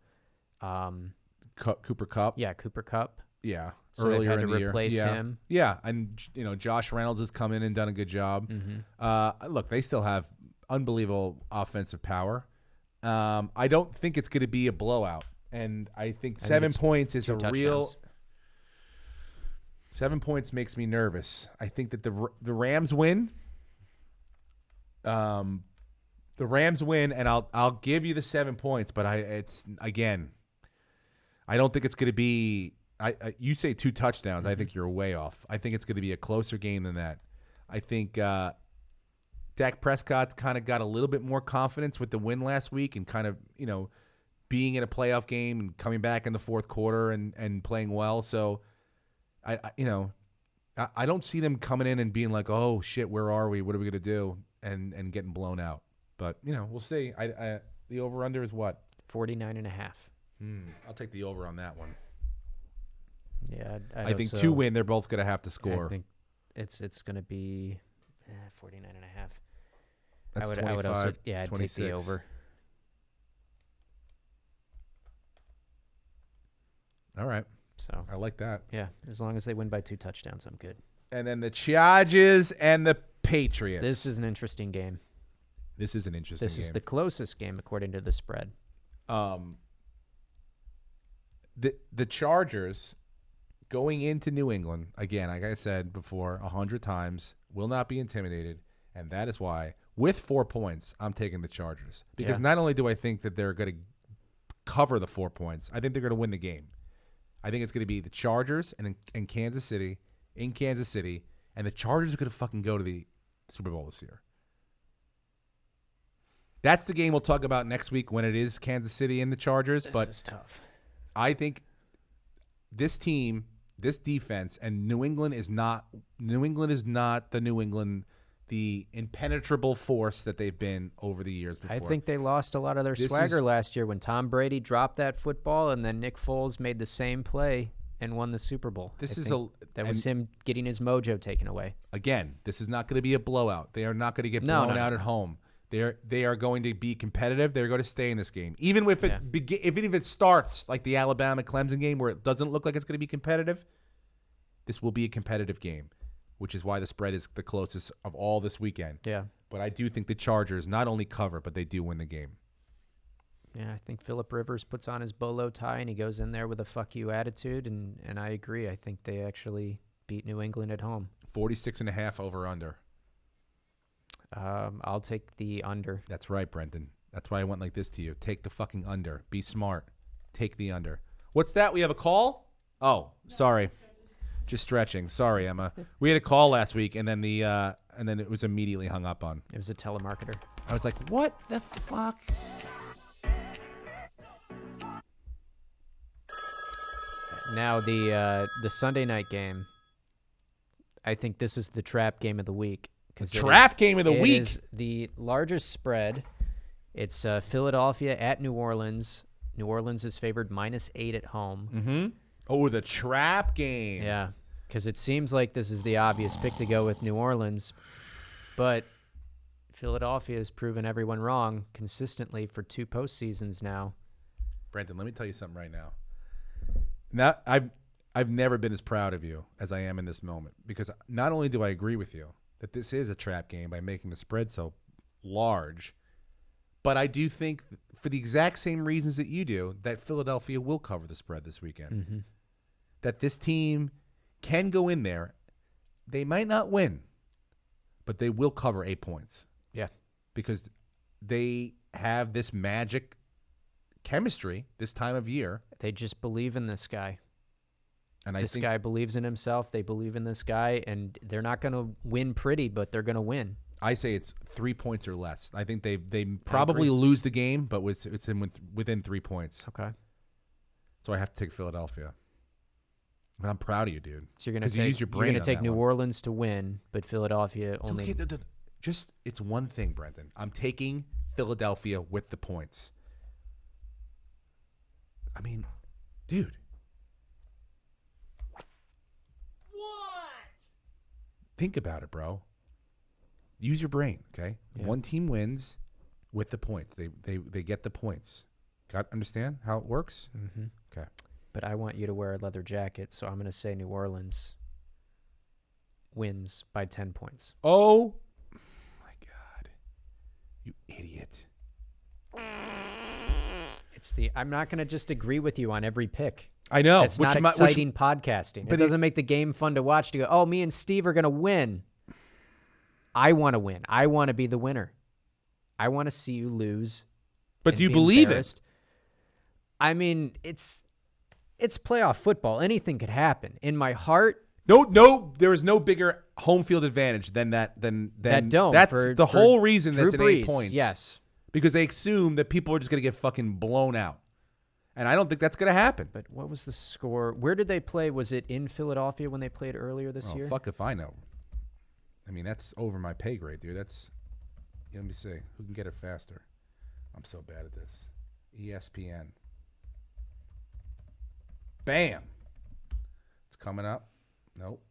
[SPEAKER 2] Cooper Kupp.
[SPEAKER 3] Yeah, Cooper Kupp.
[SPEAKER 2] Yeah.
[SPEAKER 3] So
[SPEAKER 2] earlier
[SPEAKER 3] they've had
[SPEAKER 2] in
[SPEAKER 3] to
[SPEAKER 2] the year.
[SPEAKER 3] replace him.
[SPEAKER 2] Yeah, and Josh Reynolds has come in and done a good job. Look, they still have unbelievable offensive power. I don't think it's going to be a blowout, and I think 7 points is
[SPEAKER 3] 2
[SPEAKER 2] a
[SPEAKER 3] touchdowns.
[SPEAKER 2] real. 7 points makes me nervous. I think that the Rams win. The Rams win, and I'll give you the 7 points, but I don't think it's going to be. You say 2 touchdowns. I think you're way off. I think it's going to be a closer game than that. I think Dak Prescott's kind of got a little bit more confidence with the win last week and kind of, being in a playoff game and coming back in the fourth quarter and playing well. So, I don't see them coming in and being like, oh, shit, where are we? What are we going to do? And getting blown out. But, we'll see. The over-under is what?
[SPEAKER 3] 49.5.
[SPEAKER 2] I'll take the over on that one.
[SPEAKER 3] Yeah,
[SPEAKER 2] I think 2 win. They're both going to have to score.
[SPEAKER 3] I think it's going to be 49.5.
[SPEAKER 2] That's
[SPEAKER 3] I would also,
[SPEAKER 2] 25,
[SPEAKER 3] I'd
[SPEAKER 2] 26.
[SPEAKER 3] take the over.
[SPEAKER 2] All right.
[SPEAKER 3] So
[SPEAKER 2] I like that.
[SPEAKER 3] yeah, as long as they win by 2 touchdowns, I'm good.
[SPEAKER 2] And then the Chargers and the Patriots.
[SPEAKER 3] This is an interesting game.
[SPEAKER 2] This is an interesting
[SPEAKER 3] This
[SPEAKER 2] game.
[SPEAKER 3] is the closest game according to the spread.
[SPEAKER 2] The Chargers going into New England, again, like I said before 100 times, will not be intimidated, and that is why, with 4 points, I'm taking the Chargers. Because not only do I think that they're going to cover the 4 points, I think they're going to win the game. I think it's going to be the Chargers and Kansas City, in Kansas City, and the Chargers are going to fucking go to the Super Bowl this year. That's the game we'll talk about next week when it is Kansas City and the Chargers.
[SPEAKER 3] This is tough.
[SPEAKER 2] I think this team, this defense, and New England is not the New England, the impenetrable force that they've been over the years before.
[SPEAKER 3] I think they lost a lot of their swagger last year when Tom Brady dropped that football and then Nick Foles made the same play and won the Super Bowl.
[SPEAKER 2] This
[SPEAKER 3] I
[SPEAKER 2] is
[SPEAKER 3] think that was him getting his mojo taken away.
[SPEAKER 2] Again, this is not going to be a blowout. They are not going to get
[SPEAKER 3] No,
[SPEAKER 2] blown
[SPEAKER 3] no,
[SPEAKER 2] out
[SPEAKER 3] no.
[SPEAKER 2] at home. They are going to be competitive. They're going to stay in this game, even if even if it starts like the Alabama Clemson game where it doesn't look like it's going to be competitive. This will be a competitive game, which is why the spread is the closest of all this weekend.
[SPEAKER 3] Yeah.
[SPEAKER 2] But I do think the Chargers not only cover, but they do win the game.
[SPEAKER 3] Yeah, I think Phillip Rivers puts on his bolo tie and he goes in there with a fuck you attitude, and I agree. I think they actually beat New England at home.
[SPEAKER 2] 46.5 over under.
[SPEAKER 3] I'll take the under.
[SPEAKER 2] That's right, Brenton. That's why I went like this to you. Take the fucking under. Be smart. Take the under. What's that? We have a call? Oh, sorry. Just stretching. Sorry, Emma. We had a call last week, and then it was immediately hung up on.
[SPEAKER 3] It was a telemarketer.
[SPEAKER 2] I was like, what the fuck?
[SPEAKER 3] Now the Sunday night game. I think this is the trap game of the week.
[SPEAKER 2] Trap game of the week.
[SPEAKER 3] It is the largest spread. It's Philadelphia at New Orleans. New Orleans is favored -8 at home.
[SPEAKER 2] Mm-hmm. Oh, the trap game.
[SPEAKER 3] Yeah, because it seems like this is the obvious pick to go with New Orleans, but Philadelphia has proven everyone wrong consistently for 2 postseasons now.
[SPEAKER 2] Brenton, let me tell you something right now. Now, I've never been as proud of you as I am in this moment, because not only do I agree with you that this is a trap game by making the spread so large, but I do think for the exact same reasons that you do that Philadelphia will cover the spread this weekend.
[SPEAKER 3] Mm-hmm.
[SPEAKER 2] That this team can go in there. They might not win, but they will cover 8 points.
[SPEAKER 3] Yeah.
[SPEAKER 2] Because they have this magic chemistry this time of year.
[SPEAKER 3] They just believe in this guy.
[SPEAKER 2] And
[SPEAKER 3] This guy believes in himself. They believe in this guy, and they're not going to win pretty, but they're going to win.
[SPEAKER 2] I say it's 3 points or less. I think they probably lose the game, but it's within 3 points.
[SPEAKER 3] Okay.
[SPEAKER 2] So I have to take Philadelphia. But I'm proud of you, dude.
[SPEAKER 3] So you're going
[SPEAKER 2] 'Cause
[SPEAKER 3] to
[SPEAKER 2] you
[SPEAKER 3] take,
[SPEAKER 2] used your
[SPEAKER 3] you're
[SPEAKER 2] brain
[SPEAKER 3] gonna
[SPEAKER 2] on
[SPEAKER 3] take
[SPEAKER 2] that
[SPEAKER 3] New
[SPEAKER 2] one.
[SPEAKER 3] Orleans to win, but Philadelphia only.
[SPEAKER 2] Okay, just it's one thing, Brenton. I'm taking Philadelphia with the points. I mean, dude. Think about it, bro. Use your brain, okay?
[SPEAKER 3] Yeah.
[SPEAKER 2] One team wins with the points. They get the points. Understand how it works?
[SPEAKER 3] Mm-hmm.
[SPEAKER 2] Okay.
[SPEAKER 3] But I want you to wear a leather jacket, so I'm going to say New Orleans wins by 10 points.
[SPEAKER 2] Oh, my God. You idiot.
[SPEAKER 3] I'm not going to just agree with you on every pick.
[SPEAKER 2] I know.
[SPEAKER 3] It's not exciting podcasting. It doesn't make the game fun to watch to go, oh, me and Steve are going to win. I want to win. I want to be the winner. I want to see you lose.
[SPEAKER 2] But
[SPEAKER 3] and
[SPEAKER 2] do you
[SPEAKER 3] be
[SPEAKER 2] believe
[SPEAKER 3] embarrassed. I mean, it's playoff football. Anything could happen. In my heart,
[SPEAKER 2] No, there is no bigger home field advantage than that.
[SPEAKER 3] that dome.
[SPEAKER 2] That's
[SPEAKER 3] for
[SPEAKER 2] the whole reason
[SPEAKER 3] Drew
[SPEAKER 2] that's at 8
[SPEAKER 3] Brees,
[SPEAKER 2] points.
[SPEAKER 3] Yes.
[SPEAKER 2] Because they assume that people are just going to get fucking blown out. And I don't think that's going to happen.
[SPEAKER 3] But what was the score? Where did they play? Was it in Philadelphia when they played earlier this year?
[SPEAKER 2] Fuck if I know. I mean, that's over my pay grade, dude. Let me see. Who can get it faster? I'm so bad at this. ESPN. Bam. It's coming up. Nope.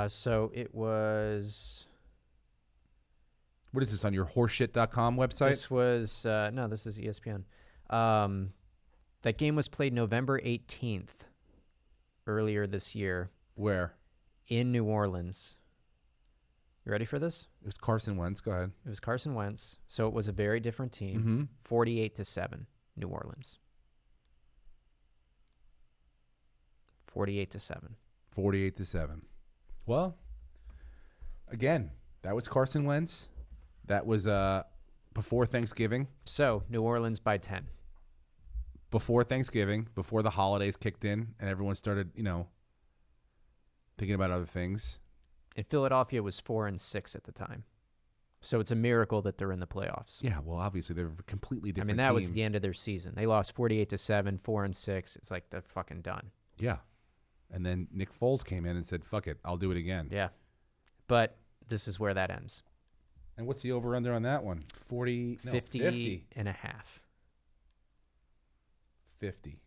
[SPEAKER 3] So it was.
[SPEAKER 2] What is this, on your horseshit.com website?
[SPEAKER 3] This was no. This is ESPN. That game was played November 18th, earlier this year.
[SPEAKER 2] Where?
[SPEAKER 3] In New Orleans. You ready for this?
[SPEAKER 2] It was Carson Wentz. Go ahead.
[SPEAKER 3] It was Carson Wentz. So it was a very different team.
[SPEAKER 2] Mm-hmm.
[SPEAKER 3] 48-7, New Orleans. 48-7.
[SPEAKER 2] 48-7. Well, again, that was Carson Wentz. That was before Thanksgiving.
[SPEAKER 3] So New Orleans by 10.
[SPEAKER 2] Before Thanksgiving, before the holidays kicked in, and everyone started, thinking about other things.
[SPEAKER 3] And Philadelphia was 4-6 at the time. So it's a miracle that they're in the playoffs.
[SPEAKER 2] Yeah, well, obviously they're a completely different
[SPEAKER 3] that
[SPEAKER 2] team.
[SPEAKER 3] was the end of their season. They lost 48-7, 4-6. It's like they're fucking done.
[SPEAKER 2] Yeah. And then Nick Foles came in and said, fuck it, I'll do it again.
[SPEAKER 3] Yeah. But this is where that ends.
[SPEAKER 2] And what's the over-under on that one?
[SPEAKER 3] 50 and a half.
[SPEAKER 2] 50.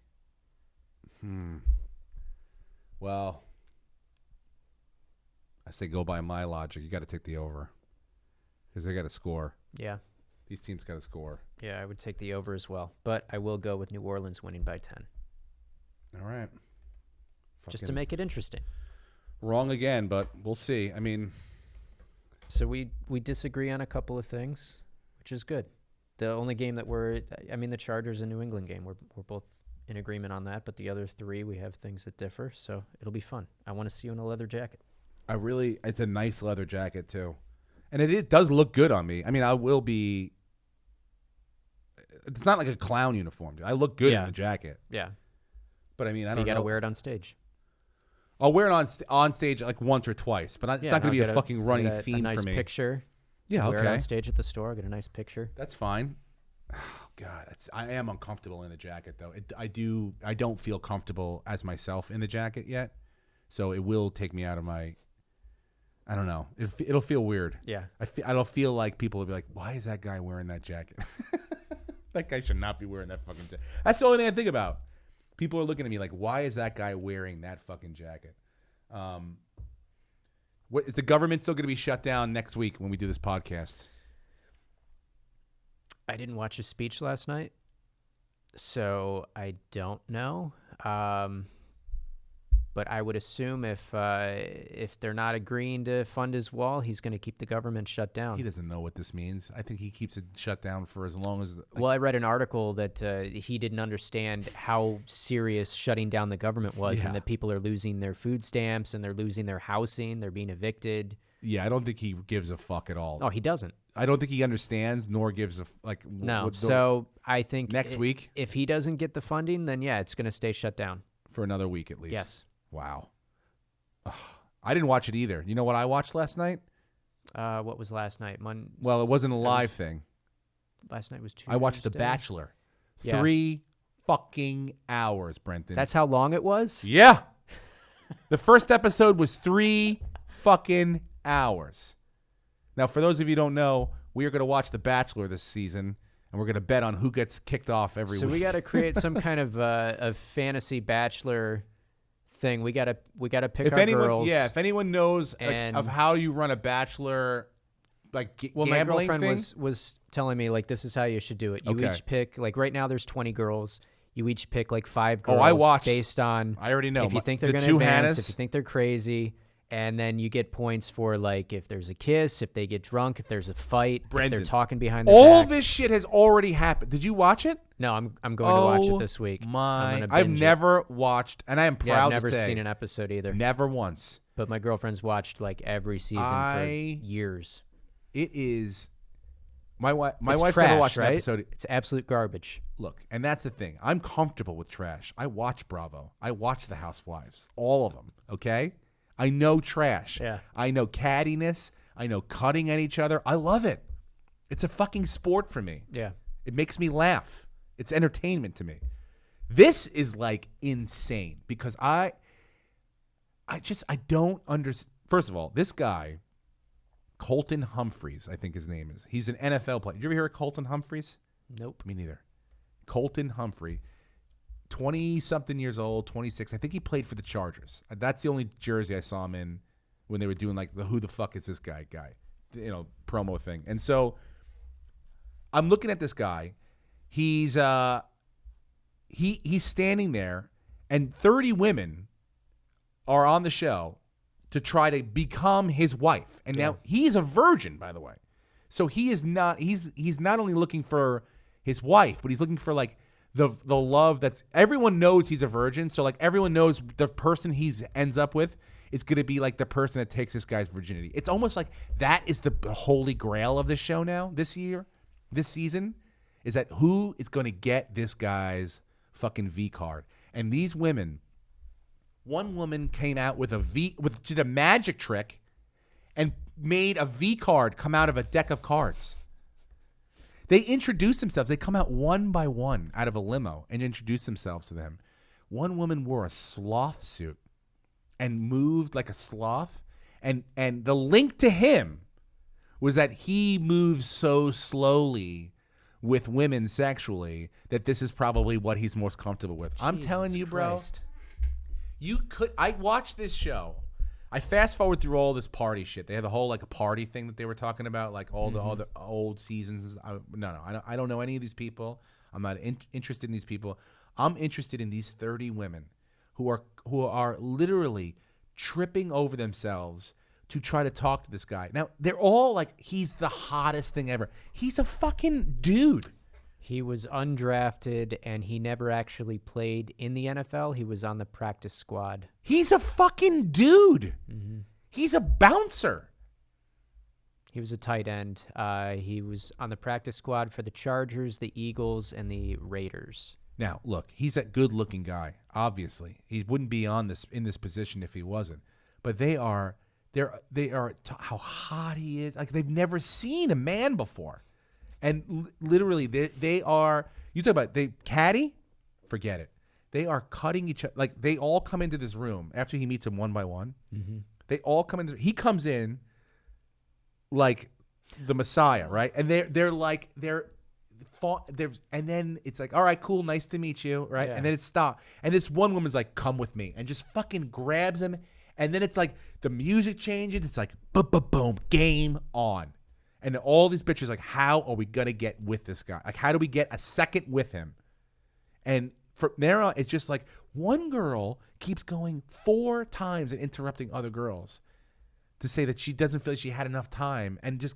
[SPEAKER 2] Well, I say go by my logic. You got to take the over because they got to score.
[SPEAKER 3] Yeah.
[SPEAKER 2] These teams got to score.
[SPEAKER 3] Yeah, I would take the over as well. But I will go with New Orleans winning by 10.
[SPEAKER 2] All right.
[SPEAKER 3] Just to
[SPEAKER 2] Fucking
[SPEAKER 3] make it interesting.
[SPEAKER 2] wrong again, but we'll see. I mean,
[SPEAKER 3] So we disagree on a couple of things, which is good. The only game that the Chargers and New England game, we're both in agreement on that. But the other three, we have things that differ. So it'll be fun. I want to see you in a leather jacket.
[SPEAKER 2] it's a nice leather jacket too. And it does look good on me. I mean, it's not like a clown uniform. Dude. I look good in the jacket.
[SPEAKER 3] Yeah.
[SPEAKER 2] But I mean, I don't know.
[SPEAKER 3] You got to wear it on stage.
[SPEAKER 2] I'll wear it on stage like once or twice, but it's not going to be a fucking running theme
[SPEAKER 3] a nice
[SPEAKER 2] for me.
[SPEAKER 3] Picture.
[SPEAKER 2] Yeah,
[SPEAKER 3] Wear it on
[SPEAKER 2] okay.
[SPEAKER 3] stage at the store. Get a nice picture.
[SPEAKER 2] That's fine. Oh, God, I am uncomfortable in the jacket though. I don't feel comfortable as myself in the jacket yet, so it will take me out of my. I don't know. It'll feel weird.
[SPEAKER 3] Yeah.
[SPEAKER 2] I'll feel like people will be like, "Why is that guy wearing that jacket? That guy should not be wearing that fucking jacket." That's the only thing I think about. People are looking at me like, "Why is that guy wearing that fucking jacket?" Is the government still going to be shut down next week when we do this podcast?
[SPEAKER 3] I didn't watch his speech last night, so I don't know. But I would assume if they're not agreeing to fund his wall, he's going to keep the government shut down.
[SPEAKER 2] He doesn't know what this means. I think he keeps it shut down for as long as.
[SPEAKER 3] Well, I read an article that he didn't understand how serious shutting down the government was, and that people are losing their food stamps and they're losing their housing, they're being evicted.
[SPEAKER 2] Yeah, I don't think he gives a fuck at all.
[SPEAKER 3] Oh, he doesn't.
[SPEAKER 2] I don't think he understands nor gives a
[SPEAKER 3] No. So I think
[SPEAKER 2] next week,
[SPEAKER 3] if he doesn't get the funding, then yeah, it's going to stay shut down
[SPEAKER 2] for another week at least.
[SPEAKER 3] Yes.
[SPEAKER 2] Wow. Ugh. I didn't watch it either. You know what I watched last night?
[SPEAKER 3] What was last night?
[SPEAKER 2] Well, it wasn't a live thing.
[SPEAKER 3] Last night was Tuesday.
[SPEAKER 2] I watched The Bachelor.
[SPEAKER 3] Yeah.
[SPEAKER 2] 3 fucking hours, Brenton.
[SPEAKER 3] That's how long it was?
[SPEAKER 2] Yeah. The first episode was 3 fucking hours. Now, for those of you who don't know, we are going to watch The Bachelor this season, and we're going to bet on who gets kicked off every week.
[SPEAKER 3] So we got to create some kind of fantasy Bachelor thing. We got to pick our girls.
[SPEAKER 2] Yeah, if anyone knows
[SPEAKER 3] And-
[SPEAKER 2] of how you run a Bachelor
[SPEAKER 3] Well, my
[SPEAKER 2] gambling
[SPEAKER 3] girlfriend
[SPEAKER 2] thing,
[SPEAKER 3] was telling me, like, this is how you should do it. You
[SPEAKER 2] Okay.
[SPEAKER 3] each pick, like, right now there's 20 girls. You each pick, like, 5 girls.
[SPEAKER 2] I watched.
[SPEAKER 3] Based on
[SPEAKER 2] I already know.
[SPEAKER 3] if you think they're
[SPEAKER 2] the
[SPEAKER 3] going to
[SPEAKER 2] two
[SPEAKER 3] advance,
[SPEAKER 2] Hannahs,
[SPEAKER 3] if you think they're crazy. And then you get points for, like, if there's a kiss, if they get drunk, if there's a fight, if
[SPEAKER 2] Brendan,
[SPEAKER 3] they're talking behind their
[SPEAKER 2] all
[SPEAKER 3] back.
[SPEAKER 2] this shit has already happened. Did you watch it?
[SPEAKER 3] No, I'm going to watch it this week.
[SPEAKER 2] I've never watched, and I am proud
[SPEAKER 3] I've never
[SPEAKER 2] to say,
[SPEAKER 3] seen an episode either.
[SPEAKER 2] never once.
[SPEAKER 3] But my girlfriend's watched, like, every season for years.
[SPEAKER 2] It is. My wife
[SPEAKER 3] It's
[SPEAKER 2] never
[SPEAKER 3] trash,
[SPEAKER 2] watched
[SPEAKER 3] right?
[SPEAKER 2] an episode.
[SPEAKER 3] It's absolute garbage.
[SPEAKER 2] Look, and that's the thing. I'm comfortable with trash. I watch Bravo. I watch The Housewives. All of them. Okay. I know trash.
[SPEAKER 3] Yeah.
[SPEAKER 2] I know cattiness. I know cutting at each other. I love it. It's a fucking sport for me.
[SPEAKER 3] Yeah.
[SPEAKER 2] It makes me laugh. It's entertainment to me. This is like insane because I don't understand. First of all, this guy, Colton Humphreys, I think his name is. He's an NFL player. Did you ever hear of Colton Humphreys?
[SPEAKER 3] Nope.
[SPEAKER 2] Me neither. Colton Humphrey, 20-something years old, 26. I think he played for the Chargers. That's the only jersey I saw him in when they were doing like the who the fuck is this guy, promo thing. And so I'm looking at this guy. He's standing there, and 30 women are on the show to try to become his wife. And now he's a virgin, by the way. So he is not. He's not only looking for his wife, but he's looking for like the love that's. Everyone knows he's a virgin, so like everyone knows the person he ends up with is going to be like the person that takes this guy's virginity. It's almost like that is the holy grail of this show now. This season, is that who is going to get this guy's fucking V card? And these women. One woman came out with did a magic trick and made a V card come out of a deck of cards. They introduced themselves. They come out one by one out of a limo and introduce themselves to them. One woman wore a sloth suit and moved like a sloth. And the link to him was that he moves so slowly with women sexually that this is probably what he's most comfortable with. I'm telling you, bro.
[SPEAKER 3] Christ.
[SPEAKER 2] I watched this show. I fast forward through all this party shit. They had the whole like a party thing that they were talking about, like all the old seasons. I don't know any of these people. I'm not interested in these people. I'm interested in these 30 women who are literally tripping over themselves to try to talk to this guy. Now they're all like, he's the hottest thing ever. He's a fucking dude.
[SPEAKER 3] He was undrafted, and he never actually played in the NFL. He was on the practice squad.
[SPEAKER 2] He's a fucking dude. He's a bouncer.
[SPEAKER 3] He was a tight end. He was on the practice squad for the Chargers, the Eagles, and the Raiders.
[SPEAKER 2] Now, look, he's a good-looking guy. Obviously, he wouldn't be in this position if he wasn't. But how hot he is. Like, they've never seen a man before. And literally, they are. You talk about caddy, forget it. They are cutting each other. Like, they all come into this room after he meets them one by one. They all come in. He comes in like the Messiah, right? And and then it's like, all right, cool, nice to meet you, right?
[SPEAKER 3] Yeah.
[SPEAKER 2] And then it stops. And this one woman's like, come with me, and just fucking grabs him. And then it's like the music changes. It's like, boom, game on. And all these bitches like, how are we gonna get with this guy? Like, how do we get a second with him? And from there on, it's just like one girl keeps going 4 times and interrupting other girls to say that she doesn't feel like she had enough time, and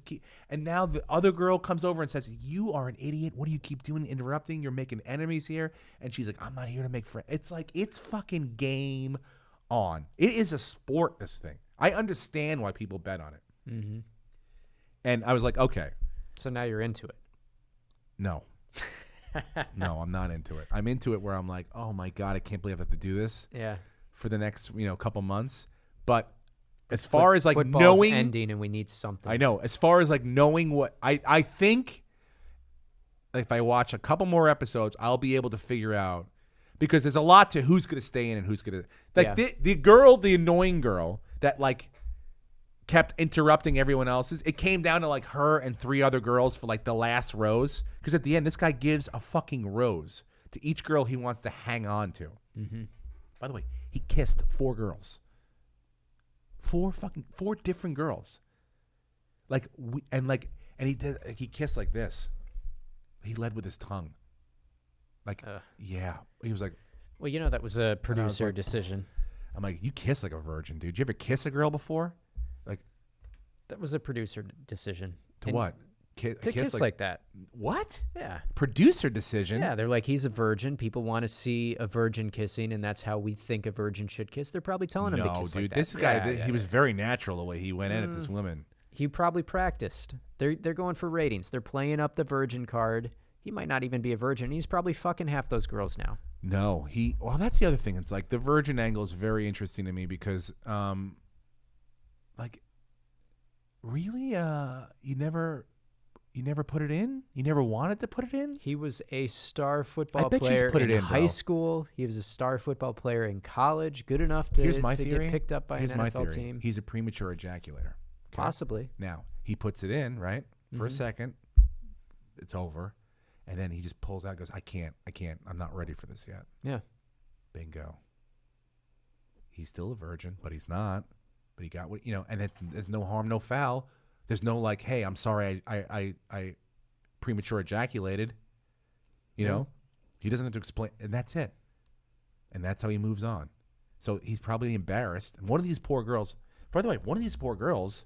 [SPEAKER 2] and now the other girl comes over and says, you are an idiot. What do you keep doing, interrupting? You're making enemies here. And she's like, I'm not here to make friends. It's like, it's fucking game on. It is a sport, this thing. I understand why people bet on it. And I was like, okay.
[SPEAKER 3] So now you're into it.
[SPEAKER 2] No. No, I'm not into it. I'm into it where I'm like, oh my God, I can't believe I have to do this for the next, couple months. But as far as like
[SPEAKER 3] football's
[SPEAKER 2] knowing
[SPEAKER 3] ending and we need something.
[SPEAKER 2] I know. As far as like knowing what I think if I watch a couple more episodes, I'll be able to figure out, because there's a lot to who's going to stay in and who's going to the annoying girl that like kept interrupting everyone else's. It came down to like her and 3 other girls for like the last rose. Because at the end, this guy gives a fucking rose to each girl he wants to hang on to. By the way, he kissed 4 girls. 4 different girls. And he kissed like this. He led with his tongue. Yeah. He was like,
[SPEAKER 3] well, that was a producer
[SPEAKER 2] like,
[SPEAKER 3] decision.
[SPEAKER 2] I'm like, you kiss like a virgin, dude. Did you ever kiss a girl before? Like,
[SPEAKER 3] that was a producer decision.
[SPEAKER 2] To what?
[SPEAKER 3] To kiss like that.
[SPEAKER 2] What?
[SPEAKER 3] Yeah.
[SPEAKER 2] Producer decision?
[SPEAKER 3] Yeah, they're like, he's a virgin. People want to see a virgin kissing, and that's how we think a virgin should kiss. They're probably telling him to kiss
[SPEAKER 2] dude,
[SPEAKER 3] like that.
[SPEAKER 2] This guy, he was very natural the way he went in at this woman.
[SPEAKER 3] He probably practiced. They're going for ratings. They're playing up the virgin card. He might not even be a virgin. He's probably fucking half those girls now.
[SPEAKER 2] No, well, that's the other thing. It's like the virgin angle is very interesting to me because, really, you never put it in? You never wanted to put it in?
[SPEAKER 3] He was a star football
[SPEAKER 2] bet
[SPEAKER 3] player
[SPEAKER 2] you put it in,
[SPEAKER 3] high
[SPEAKER 2] bro.
[SPEAKER 3] school. He was a star football player in college. Good enough to get picked up by an NFL team.
[SPEAKER 2] He's a premature ejaculator. Okay?
[SPEAKER 3] Possibly.
[SPEAKER 2] Now, he puts it in, right? For a second. It's over. And then he just pulls out and goes, I can't. I'm not ready for this yet.
[SPEAKER 3] Yeah.
[SPEAKER 2] Bingo. He's still a virgin, but he's not. But he got what, and there's no harm, no foul. There's no like, hey, I'm sorry I premature ejaculated. You know? He doesn't have to explain, and that's it. And that's how he moves on. So he's probably embarrassed. And one of these poor girls, by the way, one of these girls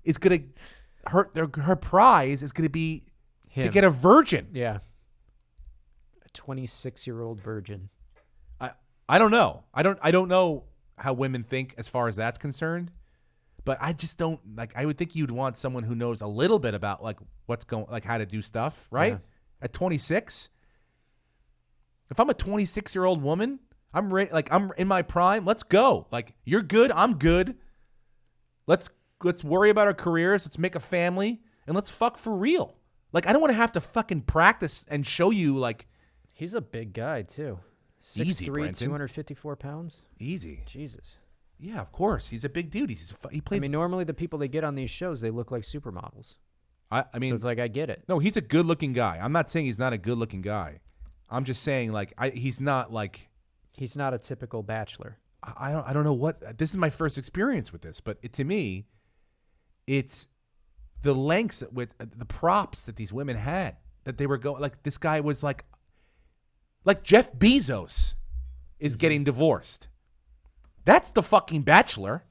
[SPEAKER 2] is going to, her prize is going to be to get a virgin.
[SPEAKER 3] Yeah. A 26-year-old virgin.
[SPEAKER 2] I don't know. I don't know how women think as far as that's concerned, but I just don't I would think you'd want someone who knows a little bit about how to do stuff, right?
[SPEAKER 3] Yeah.
[SPEAKER 2] At 26. If I'm a 26-year-old woman, I'm ready. I'm in my prime. Let's go. You're good. I'm good. Let's worry about our careers. Let's make a family and let's fuck for real. I don't want to have to fucking practice and show you
[SPEAKER 3] He's a big guy too.
[SPEAKER 2] Easy,
[SPEAKER 3] 6'3",
[SPEAKER 2] Brenton.
[SPEAKER 3] 254 pounds.
[SPEAKER 2] Easy.
[SPEAKER 3] Jesus.
[SPEAKER 2] Yeah, of course. He's a big dude. He played.
[SPEAKER 3] I mean, normally the people they get on these shows, they look like supermodels.
[SPEAKER 2] I mean,
[SPEAKER 3] so it's I get it.
[SPEAKER 2] No, he's a good-looking guy. I'm not saying he's not a good-looking guy. I'm just saying, like, he's not like.
[SPEAKER 3] He's not a typical bachelor.
[SPEAKER 2] I don't know what. This is my first experience with this, but to me, it's the lengths with the props that these women had that they were going. Like this guy was like Jeff Bezos is getting divorced. That's the fucking Bachelor.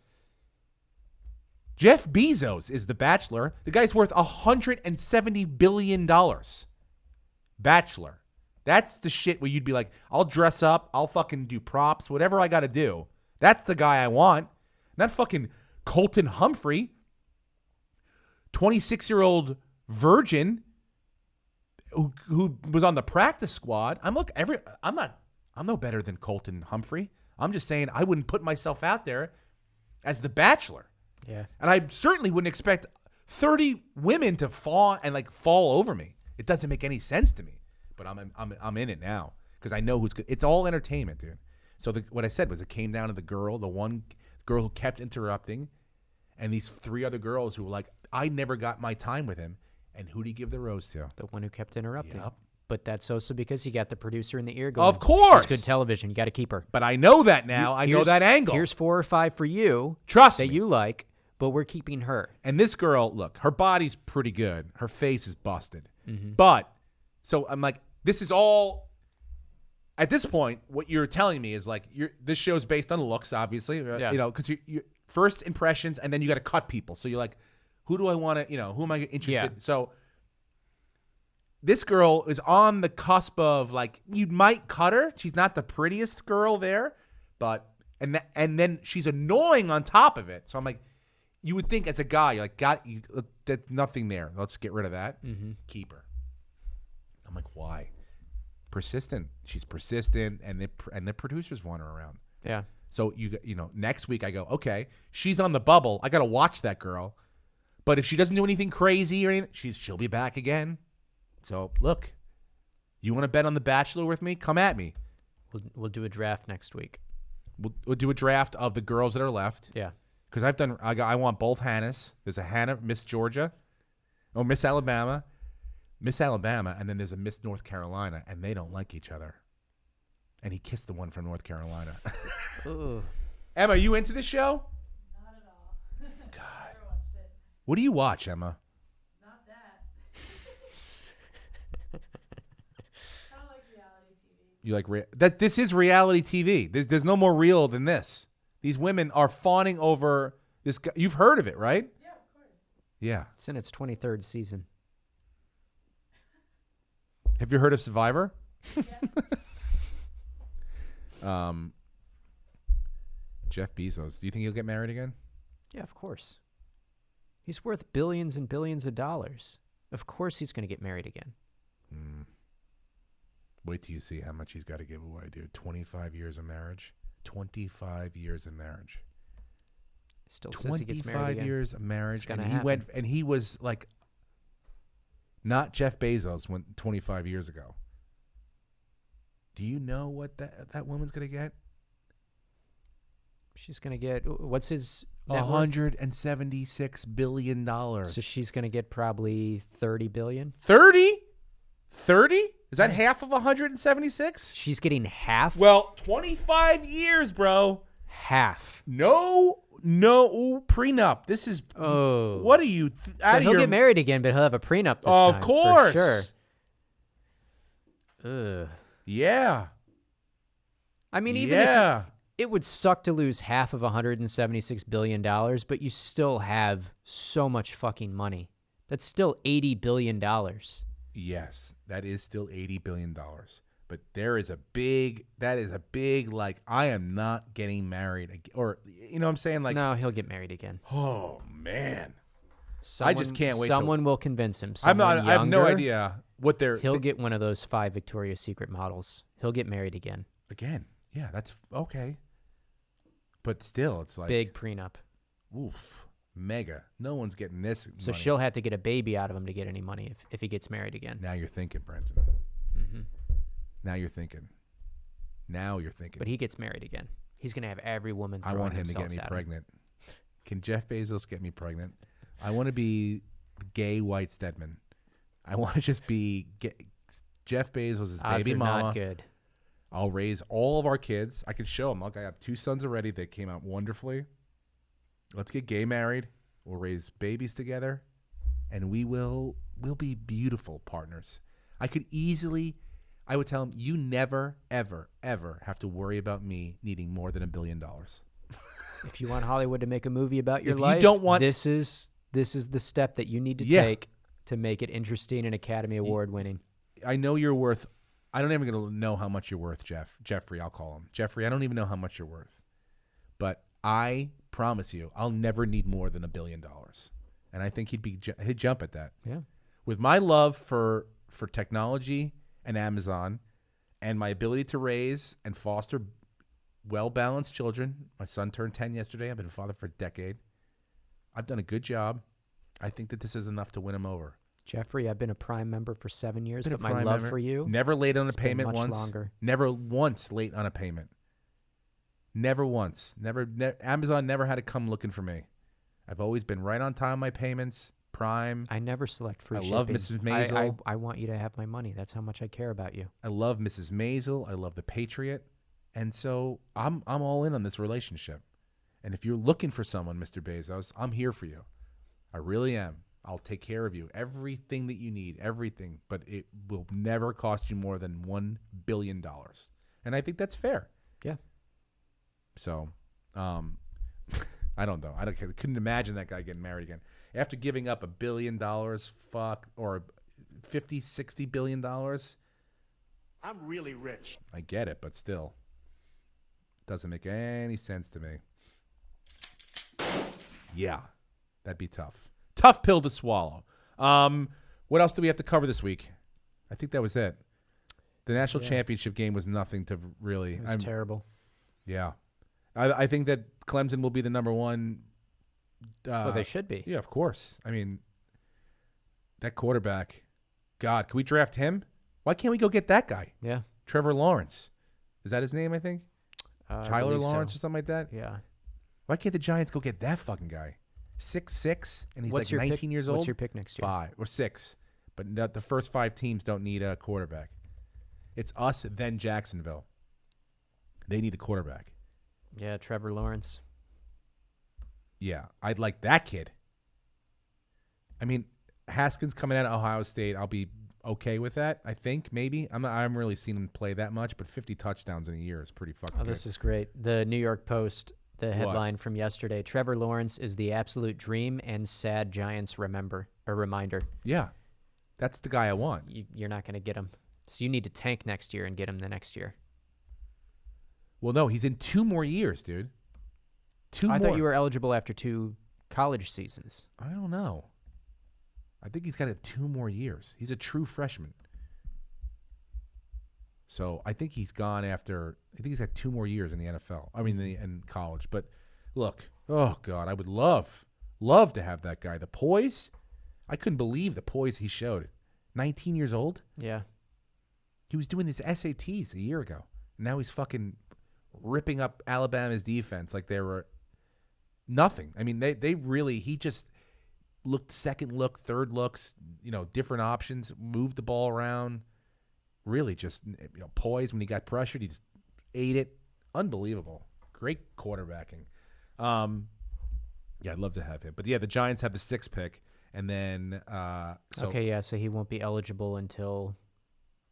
[SPEAKER 2] Jeff Bezos is the Bachelor. The guy's worth $170 billion. Bachelor. That's the shit where you'd be like, I'll dress up, I'll fucking do props, whatever I got to do. That's the guy I want. Not fucking Colton Humphrey, 26-year-old virgin who was on the practice squad. I'm no better than Colton Humphrey. I'm just saying I wouldn't put myself out there as the Bachelor.
[SPEAKER 3] Yeah.
[SPEAKER 2] And I certainly wouldn't expect 30 women to fall over me. It doesn't make any sense to me. But I'm in it now because I know who's good. It's all entertainment, dude. So what I said was it came down to the one girl who kept interrupting, and these 3 other girls who were like, I never got my time with him. And who did he give the rose to?
[SPEAKER 3] The one who kept interrupting.
[SPEAKER 2] Yep.
[SPEAKER 3] But that's also because you got the producer in the ear going,
[SPEAKER 2] Of course.
[SPEAKER 3] She's good television. You got to keep her.
[SPEAKER 2] But I know that now. I know that angle.
[SPEAKER 3] Here's 4 or 5 for you.
[SPEAKER 2] Trust
[SPEAKER 3] that
[SPEAKER 2] me.
[SPEAKER 3] you like, but we're keeping her.
[SPEAKER 2] And this girl, look, her body's pretty good. Her face is busted.
[SPEAKER 3] Mm-hmm.
[SPEAKER 2] But, so I'm like, this is all, at this point, what you're telling me is like, this show's based on looks, obviously.
[SPEAKER 3] Yeah.
[SPEAKER 2] You know, because you first impressions, and then you got to cut people. So you're like, who do I want to, who am I interested
[SPEAKER 3] Yeah.
[SPEAKER 2] in? So this girl is on the cusp of like, you might cut her. She's not the prettiest girl there, but, and then she's annoying on top of it. So I'm like, you would think as a guy, you're like, there's nothing there. Let's get rid of that.
[SPEAKER 3] Mm-hmm.
[SPEAKER 2] Keep her. I'm like, why? Persistent. She's persistent, and the producers want her around.
[SPEAKER 3] Yeah.
[SPEAKER 2] So next week I go, okay, she's on the bubble. I got to watch that girl. But if she doesn't do anything crazy or anything, she'll be back again. So look, you want to bet on The Bachelor with me? Come at me.
[SPEAKER 3] We'll do a draft next week.
[SPEAKER 2] We'll do a draft of the girls that are left.
[SPEAKER 3] Yeah.
[SPEAKER 2] Because I want both Hannahs. There's a Hannah, Miss Georgia, or Miss Alabama, and then there's a Miss North Carolina, and they don't like each other. And he kissed the one from North Carolina.
[SPEAKER 3] Ooh.
[SPEAKER 2] Emma, are you into this show?
[SPEAKER 4] Not at all.
[SPEAKER 2] God.
[SPEAKER 4] Never watched it.
[SPEAKER 2] What do you watch, Emma?
[SPEAKER 4] Not that. I don't like reality TV.
[SPEAKER 2] You like that? This is reality TV. There's no more real than this. These women are fawning over this guy. You've heard of it, right?
[SPEAKER 4] Yeah, of course.
[SPEAKER 2] Yeah.
[SPEAKER 3] It's in its 23rd season.
[SPEAKER 2] Have you heard of Survivor?
[SPEAKER 4] Yeah.
[SPEAKER 2] Jeff Bezos. Do you think he'll get married again?
[SPEAKER 3] Yeah, of course. He's worth billions and billions of dollars. Of course he's going to get married again.
[SPEAKER 2] Wait till you see how much he's got to give away, dude. 25 years of marriage. 25 years of marriage.
[SPEAKER 3] Still says he gets married
[SPEAKER 2] 25
[SPEAKER 3] again.
[SPEAKER 2] years of marriage.
[SPEAKER 3] It's gonna
[SPEAKER 2] And
[SPEAKER 3] happen.
[SPEAKER 2] he was like not Jeff Bezos 25 years ago. Do you know what that woman's going to get?
[SPEAKER 3] She's going to get, what's his net worth?
[SPEAKER 2] $176 billion.
[SPEAKER 3] So she's going to get probably 30 billion.
[SPEAKER 2] 30? 30? Is that half of 176?
[SPEAKER 3] She's getting half.
[SPEAKER 2] Well, 25 years, bro.
[SPEAKER 3] Half.
[SPEAKER 2] No prenup. This is.
[SPEAKER 3] Oh.
[SPEAKER 2] What are you?
[SPEAKER 3] So he'll get married again, but he'll have a prenup this time.
[SPEAKER 2] Of course.
[SPEAKER 3] For sure. Ugh.
[SPEAKER 2] Yeah.
[SPEAKER 3] I mean, even if it would suck to lose half of $176 billion, but you still have so much fucking money. That's still $80 billion.
[SPEAKER 2] Yes, that is still $80 billion. But that is a big, like, I am not getting married. Or, you know what I'm saying? Like,
[SPEAKER 3] No, he'll get married again.
[SPEAKER 2] oh, man.
[SPEAKER 3] Someone,
[SPEAKER 2] I just can't wait.
[SPEAKER 3] Someone will convince him.
[SPEAKER 2] I have no
[SPEAKER 3] younger,
[SPEAKER 2] idea what they're.
[SPEAKER 3] He'll get one of those 5 Victoria's Secret models. He'll get married again.
[SPEAKER 2] Again. Yeah, that's okay. But still, it's like.
[SPEAKER 3] Big prenup.
[SPEAKER 2] Oof. Mega. No one's getting this.
[SPEAKER 3] So
[SPEAKER 2] money.
[SPEAKER 3] she'll have to get a baby out of him to get any money if he gets married again.
[SPEAKER 2] Now you're thinking, Brenton.
[SPEAKER 3] Mm-hmm.
[SPEAKER 2] Now you're thinking.
[SPEAKER 3] But he gets married again. He's going to have every woman
[SPEAKER 2] I
[SPEAKER 3] throwing
[SPEAKER 2] want him to get
[SPEAKER 3] themselves
[SPEAKER 2] me
[SPEAKER 3] at him.
[SPEAKER 2] pregnant. Can Jeff Bezos get me pregnant? I want to be gay White Stedman. I want to just be Jeff Bezos' his
[SPEAKER 3] Odds
[SPEAKER 2] baby
[SPEAKER 3] are
[SPEAKER 2] mama.
[SPEAKER 3] not good.
[SPEAKER 2] I'll raise all of our kids. I can show them. Look, I have 2 sons already. They came out wonderfully. Let's get gay married. We'll raise babies together, and we'll be beautiful partners. I would tell them, you never, ever, ever have to worry about me needing more than $1 billion.
[SPEAKER 3] If you want Hollywood to make a movie about your
[SPEAKER 2] If you
[SPEAKER 3] life,
[SPEAKER 2] don't want-
[SPEAKER 3] this is the step that you need to
[SPEAKER 2] Yeah.
[SPEAKER 3] take to make it interesting and Academy Award winning.
[SPEAKER 2] I know you're worth. I don't even gonna know how much you're worth, Jeffrey. I'll call him Jeffrey. I don't even know how much you're worth, but I promise you, I'll never need more than $1 billion. And I think he'd jump at that.
[SPEAKER 3] Yeah.
[SPEAKER 2] With my love for technology and Amazon, and my ability to raise and foster well-balanced children. My son turned 10 yesterday. I've been a father for a decade. I've done a good job. I think that this is enough to win him over.
[SPEAKER 3] Jeffrey, I've been a Prime member for 7 years,
[SPEAKER 2] Been a
[SPEAKER 3] but my
[SPEAKER 2] Prime
[SPEAKER 3] love
[SPEAKER 2] member.
[SPEAKER 3] for you,
[SPEAKER 2] Never late on a
[SPEAKER 3] it's been
[SPEAKER 2] payment
[SPEAKER 3] much
[SPEAKER 2] once.
[SPEAKER 3] longer.
[SPEAKER 2] Never once late on a payment. Never once. Amazon never had to come looking for me. I've always been right on time on my payments. Prime.
[SPEAKER 3] I never select free
[SPEAKER 2] I
[SPEAKER 3] shipping.
[SPEAKER 2] love Mrs. Maisel.
[SPEAKER 3] I want you to have my money. That's how much I care about you.
[SPEAKER 2] I love Mrs. Maisel. I love the Patriot. And so I'm all in on this relationship. And if you're looking for someone, Mr. Bezos, I'm here for you. I really am. I'll take care of you. Everything that you need, everything. But it will never cost you more than $1 billion. And I think that's fair.
[SPEAKER 3] Yeah.
[SPEAKER 2] So, I don't know. I couldn't imagine that guy getting married again. After giving up $1 billion, or 50, 60 billion dollars.
[SPEAKER 5] I'm really rich.
[SPEAKER 2] I get it, but still. Doesn't make any sense to me. Yeah, that'd be tough. Tough pill to swallow. What else do we have to cover this week? I think that was it. The national championship game was nothing to really.
[SPEAKER 3] It was terrible.
[SPEAKER 2] Yeah. I think that Clemson will be the number one.
[SPEAKER 3] Well, they should be.
[SPEAKER 2] Yeah, of course. I mean, that quarterback. God, can we draft him? Why can't we go get that guy?
[SPEAKER 3] Yeah.
[SPEAKER 2] Trevor Lawrence. Is that his name, I think?
[SPEAKER 3] I
[SPEAKER 2] Tyler
[SPEAKER 3] believe
[SPEAKER 2] Lawrence
[SPEAKER 3] so.
[SPEAKER 2] or something like that?
[SPEAKER 3] Yeah.
[SPEAKER 2] Why can't the Giants go get that fucking guy? 6'6", and he's
[SPEAKER 3] What's
[SPEAKER 2] like
[SPEAKER 3] your
[SPEAKER 2] 19 years old?
[SPEAKER 3] What's your pick next year?
[SPEAKER 2] 5 or 6. But the first 5 teams don't need a quarterback. It's us, then Jacksonville. They need a quarterback.
[SPEAKER 3] Yeah, Trevor Lawrence.
[SPEAKER 2] Yeah, I'd like that kid. I mean, Haskins coming out of Ohio State, I'll be okay with that, I think, maybe. I haven't really seen him play that much, but 50 touchdowns in a year is pretty fucking good.
[SPEAKER 3] This is great. The New York Post, the headline from yesterday, Trevor Lawrence is the absolute dream and sad Giants reminder.
[SPEAKER 2] Yeah, that's the guy I want.
[SPEAKER 3] You're not going to get him. So you need to tank next year and get him the next year.
[SPEAKER 2] Well, no, he's in 2 more years, dude. 2 more.
[SPEAKER 3] I thought you were eligible after 2 college seasons.
[SPEAKER 2] I don't know. I think he's got 2 more years. He's a true freshman. So I think he's gone after. I think he's got 2 more years in the NFL. I mean, in college. But look, oh God, I would love to have that guy. The poise, I couldn't believe the poise he showed. 19 years old.
[SPEAKER 3] Yeah.
[SPEAKER 2] He was doing his SATs a year ago. Now he's fucking ripping up Alabama's defense like they were nothing. I mean, they really. He just looked second look, third looks, different options, moved the ball around. Really just, poised when he got pressured. He just ate it. Unbelievable. Great quarterbacking. Yeah, I'd love to have him. But, yeah, the Giants have the 6th pick. And then
[SPEAKER 3] so he won't be eligible until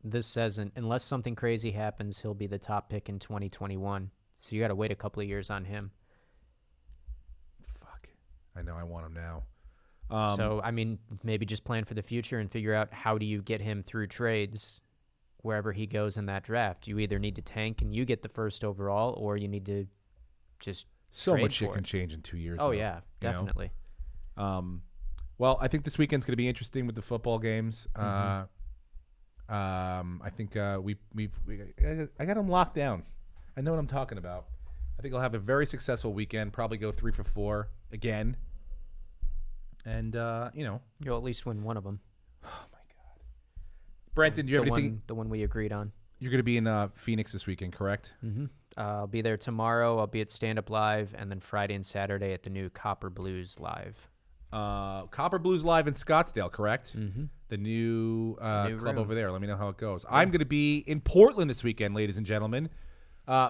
[SPEAKER 3] this season. Unless something crazy happens, he'll be the top pick in 2021. So you got to wait a couple of years on him.
[SPEAKER 2] Fuck. I know I want him now.
[SPEAKER 3] So, I mean, maybe just plan for the future and figure out how do you get him through trades wherever he goes in that draft. You either need to tank and you get the first overall, or you need to just
[SPEAKER 2] so
[SPEAKER 3] trade
[SPEAKER 2] much shit
[SPEAKER 3] for
[SPEAKER 2] can
[SPEAKER 3] it.
[SPEAKER 2] change in 2 years.
[SPEAKER 3] Oh,
[SPEAKER 2] though,
[SPEAKER 3] yeah, definitely.
[SPEAKER 2] Well, I think this weekend's going to be interesting with the football games. I think I got them locked down. I know what I'm talking about. I think I'll have a very successful weekend. Probably go 3 for 4 again. And
[SPEAKER 3] You'll at least win one of them.
[SPEAKER 2] Oh my God, Brenton, do you have anything?
[SPEAKER 3] The one we agreed on.
[SPEAKER 2] You're going to be in Phoenix this weekend, correct?
[SPEAKER 3] Mm-hmm. I'll be there tomorrow. I'll be at Stand Up Live, and then Friday and Saturday at the new Copper Blues Live.
[SPEAKER 2] Copper Blues Live in Scottsdale, correct?
[SPEAKER 3] Mm-hmm.
[SPEAKER 2] The new club
[SPEAKER 3] room.
[SPEAKER 2] over there. Let me know how it goes. I'm going to be in Portland this weekend, ladies and gentlemen.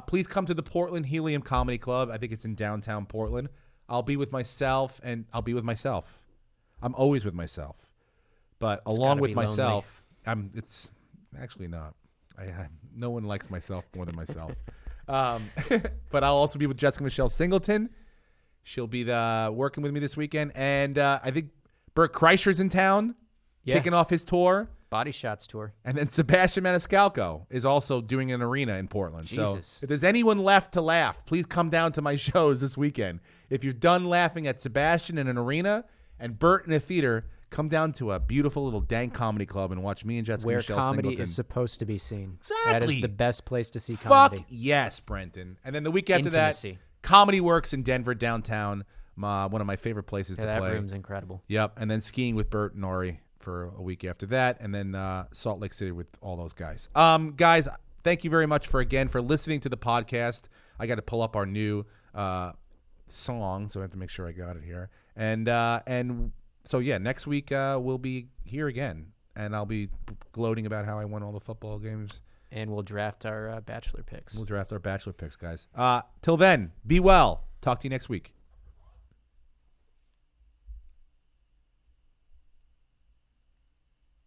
[SPEAKER 2] Please come to the Portland Helium Comedy Club. I think it's in downtown Portland. I'll be with myself, and I'll be with myself. I'm always with myself. But along
[SPEAKER 3] gotta
[SPEAKER 2] with
[SPEAKER 3] be lonely.
[SPEAKER 2] myself, it's actually not. No one likes myself more than myself. But I'll also be with Jessica Michelle Singleton. She'll be working with me this weekend. And I think Bert Kreischer's in town, kicking off his tour.
[SPEAKER 3] Body Shots tour.
[SPEAKER 2] And then Sebastian Maniscalco is also doing an arena in Portland.
[SPEAKER 3] Jesus.
[SPEAKER 2] So if there's anyone left to laugh, please come down to my shows this weekend. If you're done laughing at Sebastian in an arena and Bert in a theater, come down to a beautiful little dank comedy club and watch me and Jessica
[SPEAKER 3] Where
[SPEAKER 2] Michelle
[SPEAKER 3] comedy
[SPEAKER 2] Singleton.
[SPEAKER 3] is supposed to be seen.
[SPEAKER 2] Exactly.
[SPEAKER 3] That is the best place to see
[SPEAKER 2] Fuck
[SPEAKER 3] comedy.
[SPEAKER 2] yes, Brenton. And then the week after
[SPEAKER 3] Intimacy.
[SPEAKER 2] that, Comedy Works in Denver downtown, one of my favorite places to
[SPEAKER 3] That
[SPEAKER 2] play.
[SPEAKER 3] room's incredible.
[SPEAKER 2] Yep, and then skiing with Bert and Ori for a week after that, and then Salt Lake City with all those guys. Guys, thank you very much for listening to the podcast. I got to pull up our new song, so I have to make sure I got it here. And so yeah, next week we'll be here again, and I'll be gloating about how I won all the football games.
[SPEAKER 3] And we'll draft our Bachelor picks.
[SPEAKER 2] We'll draft our Bachelor picks, guys. Till then, be well. Talk to you next week.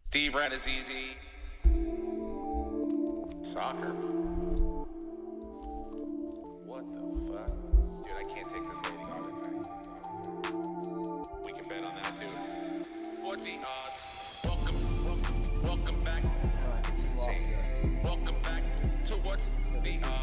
[SPEAKER 1] Steve Ranazizi. Soccer. What the fuck? Dude, I can't take this Lady Gaga thing. We can bet on that too. What's the odds? Welcome back. It's insane. Welcome back to What's the Odds.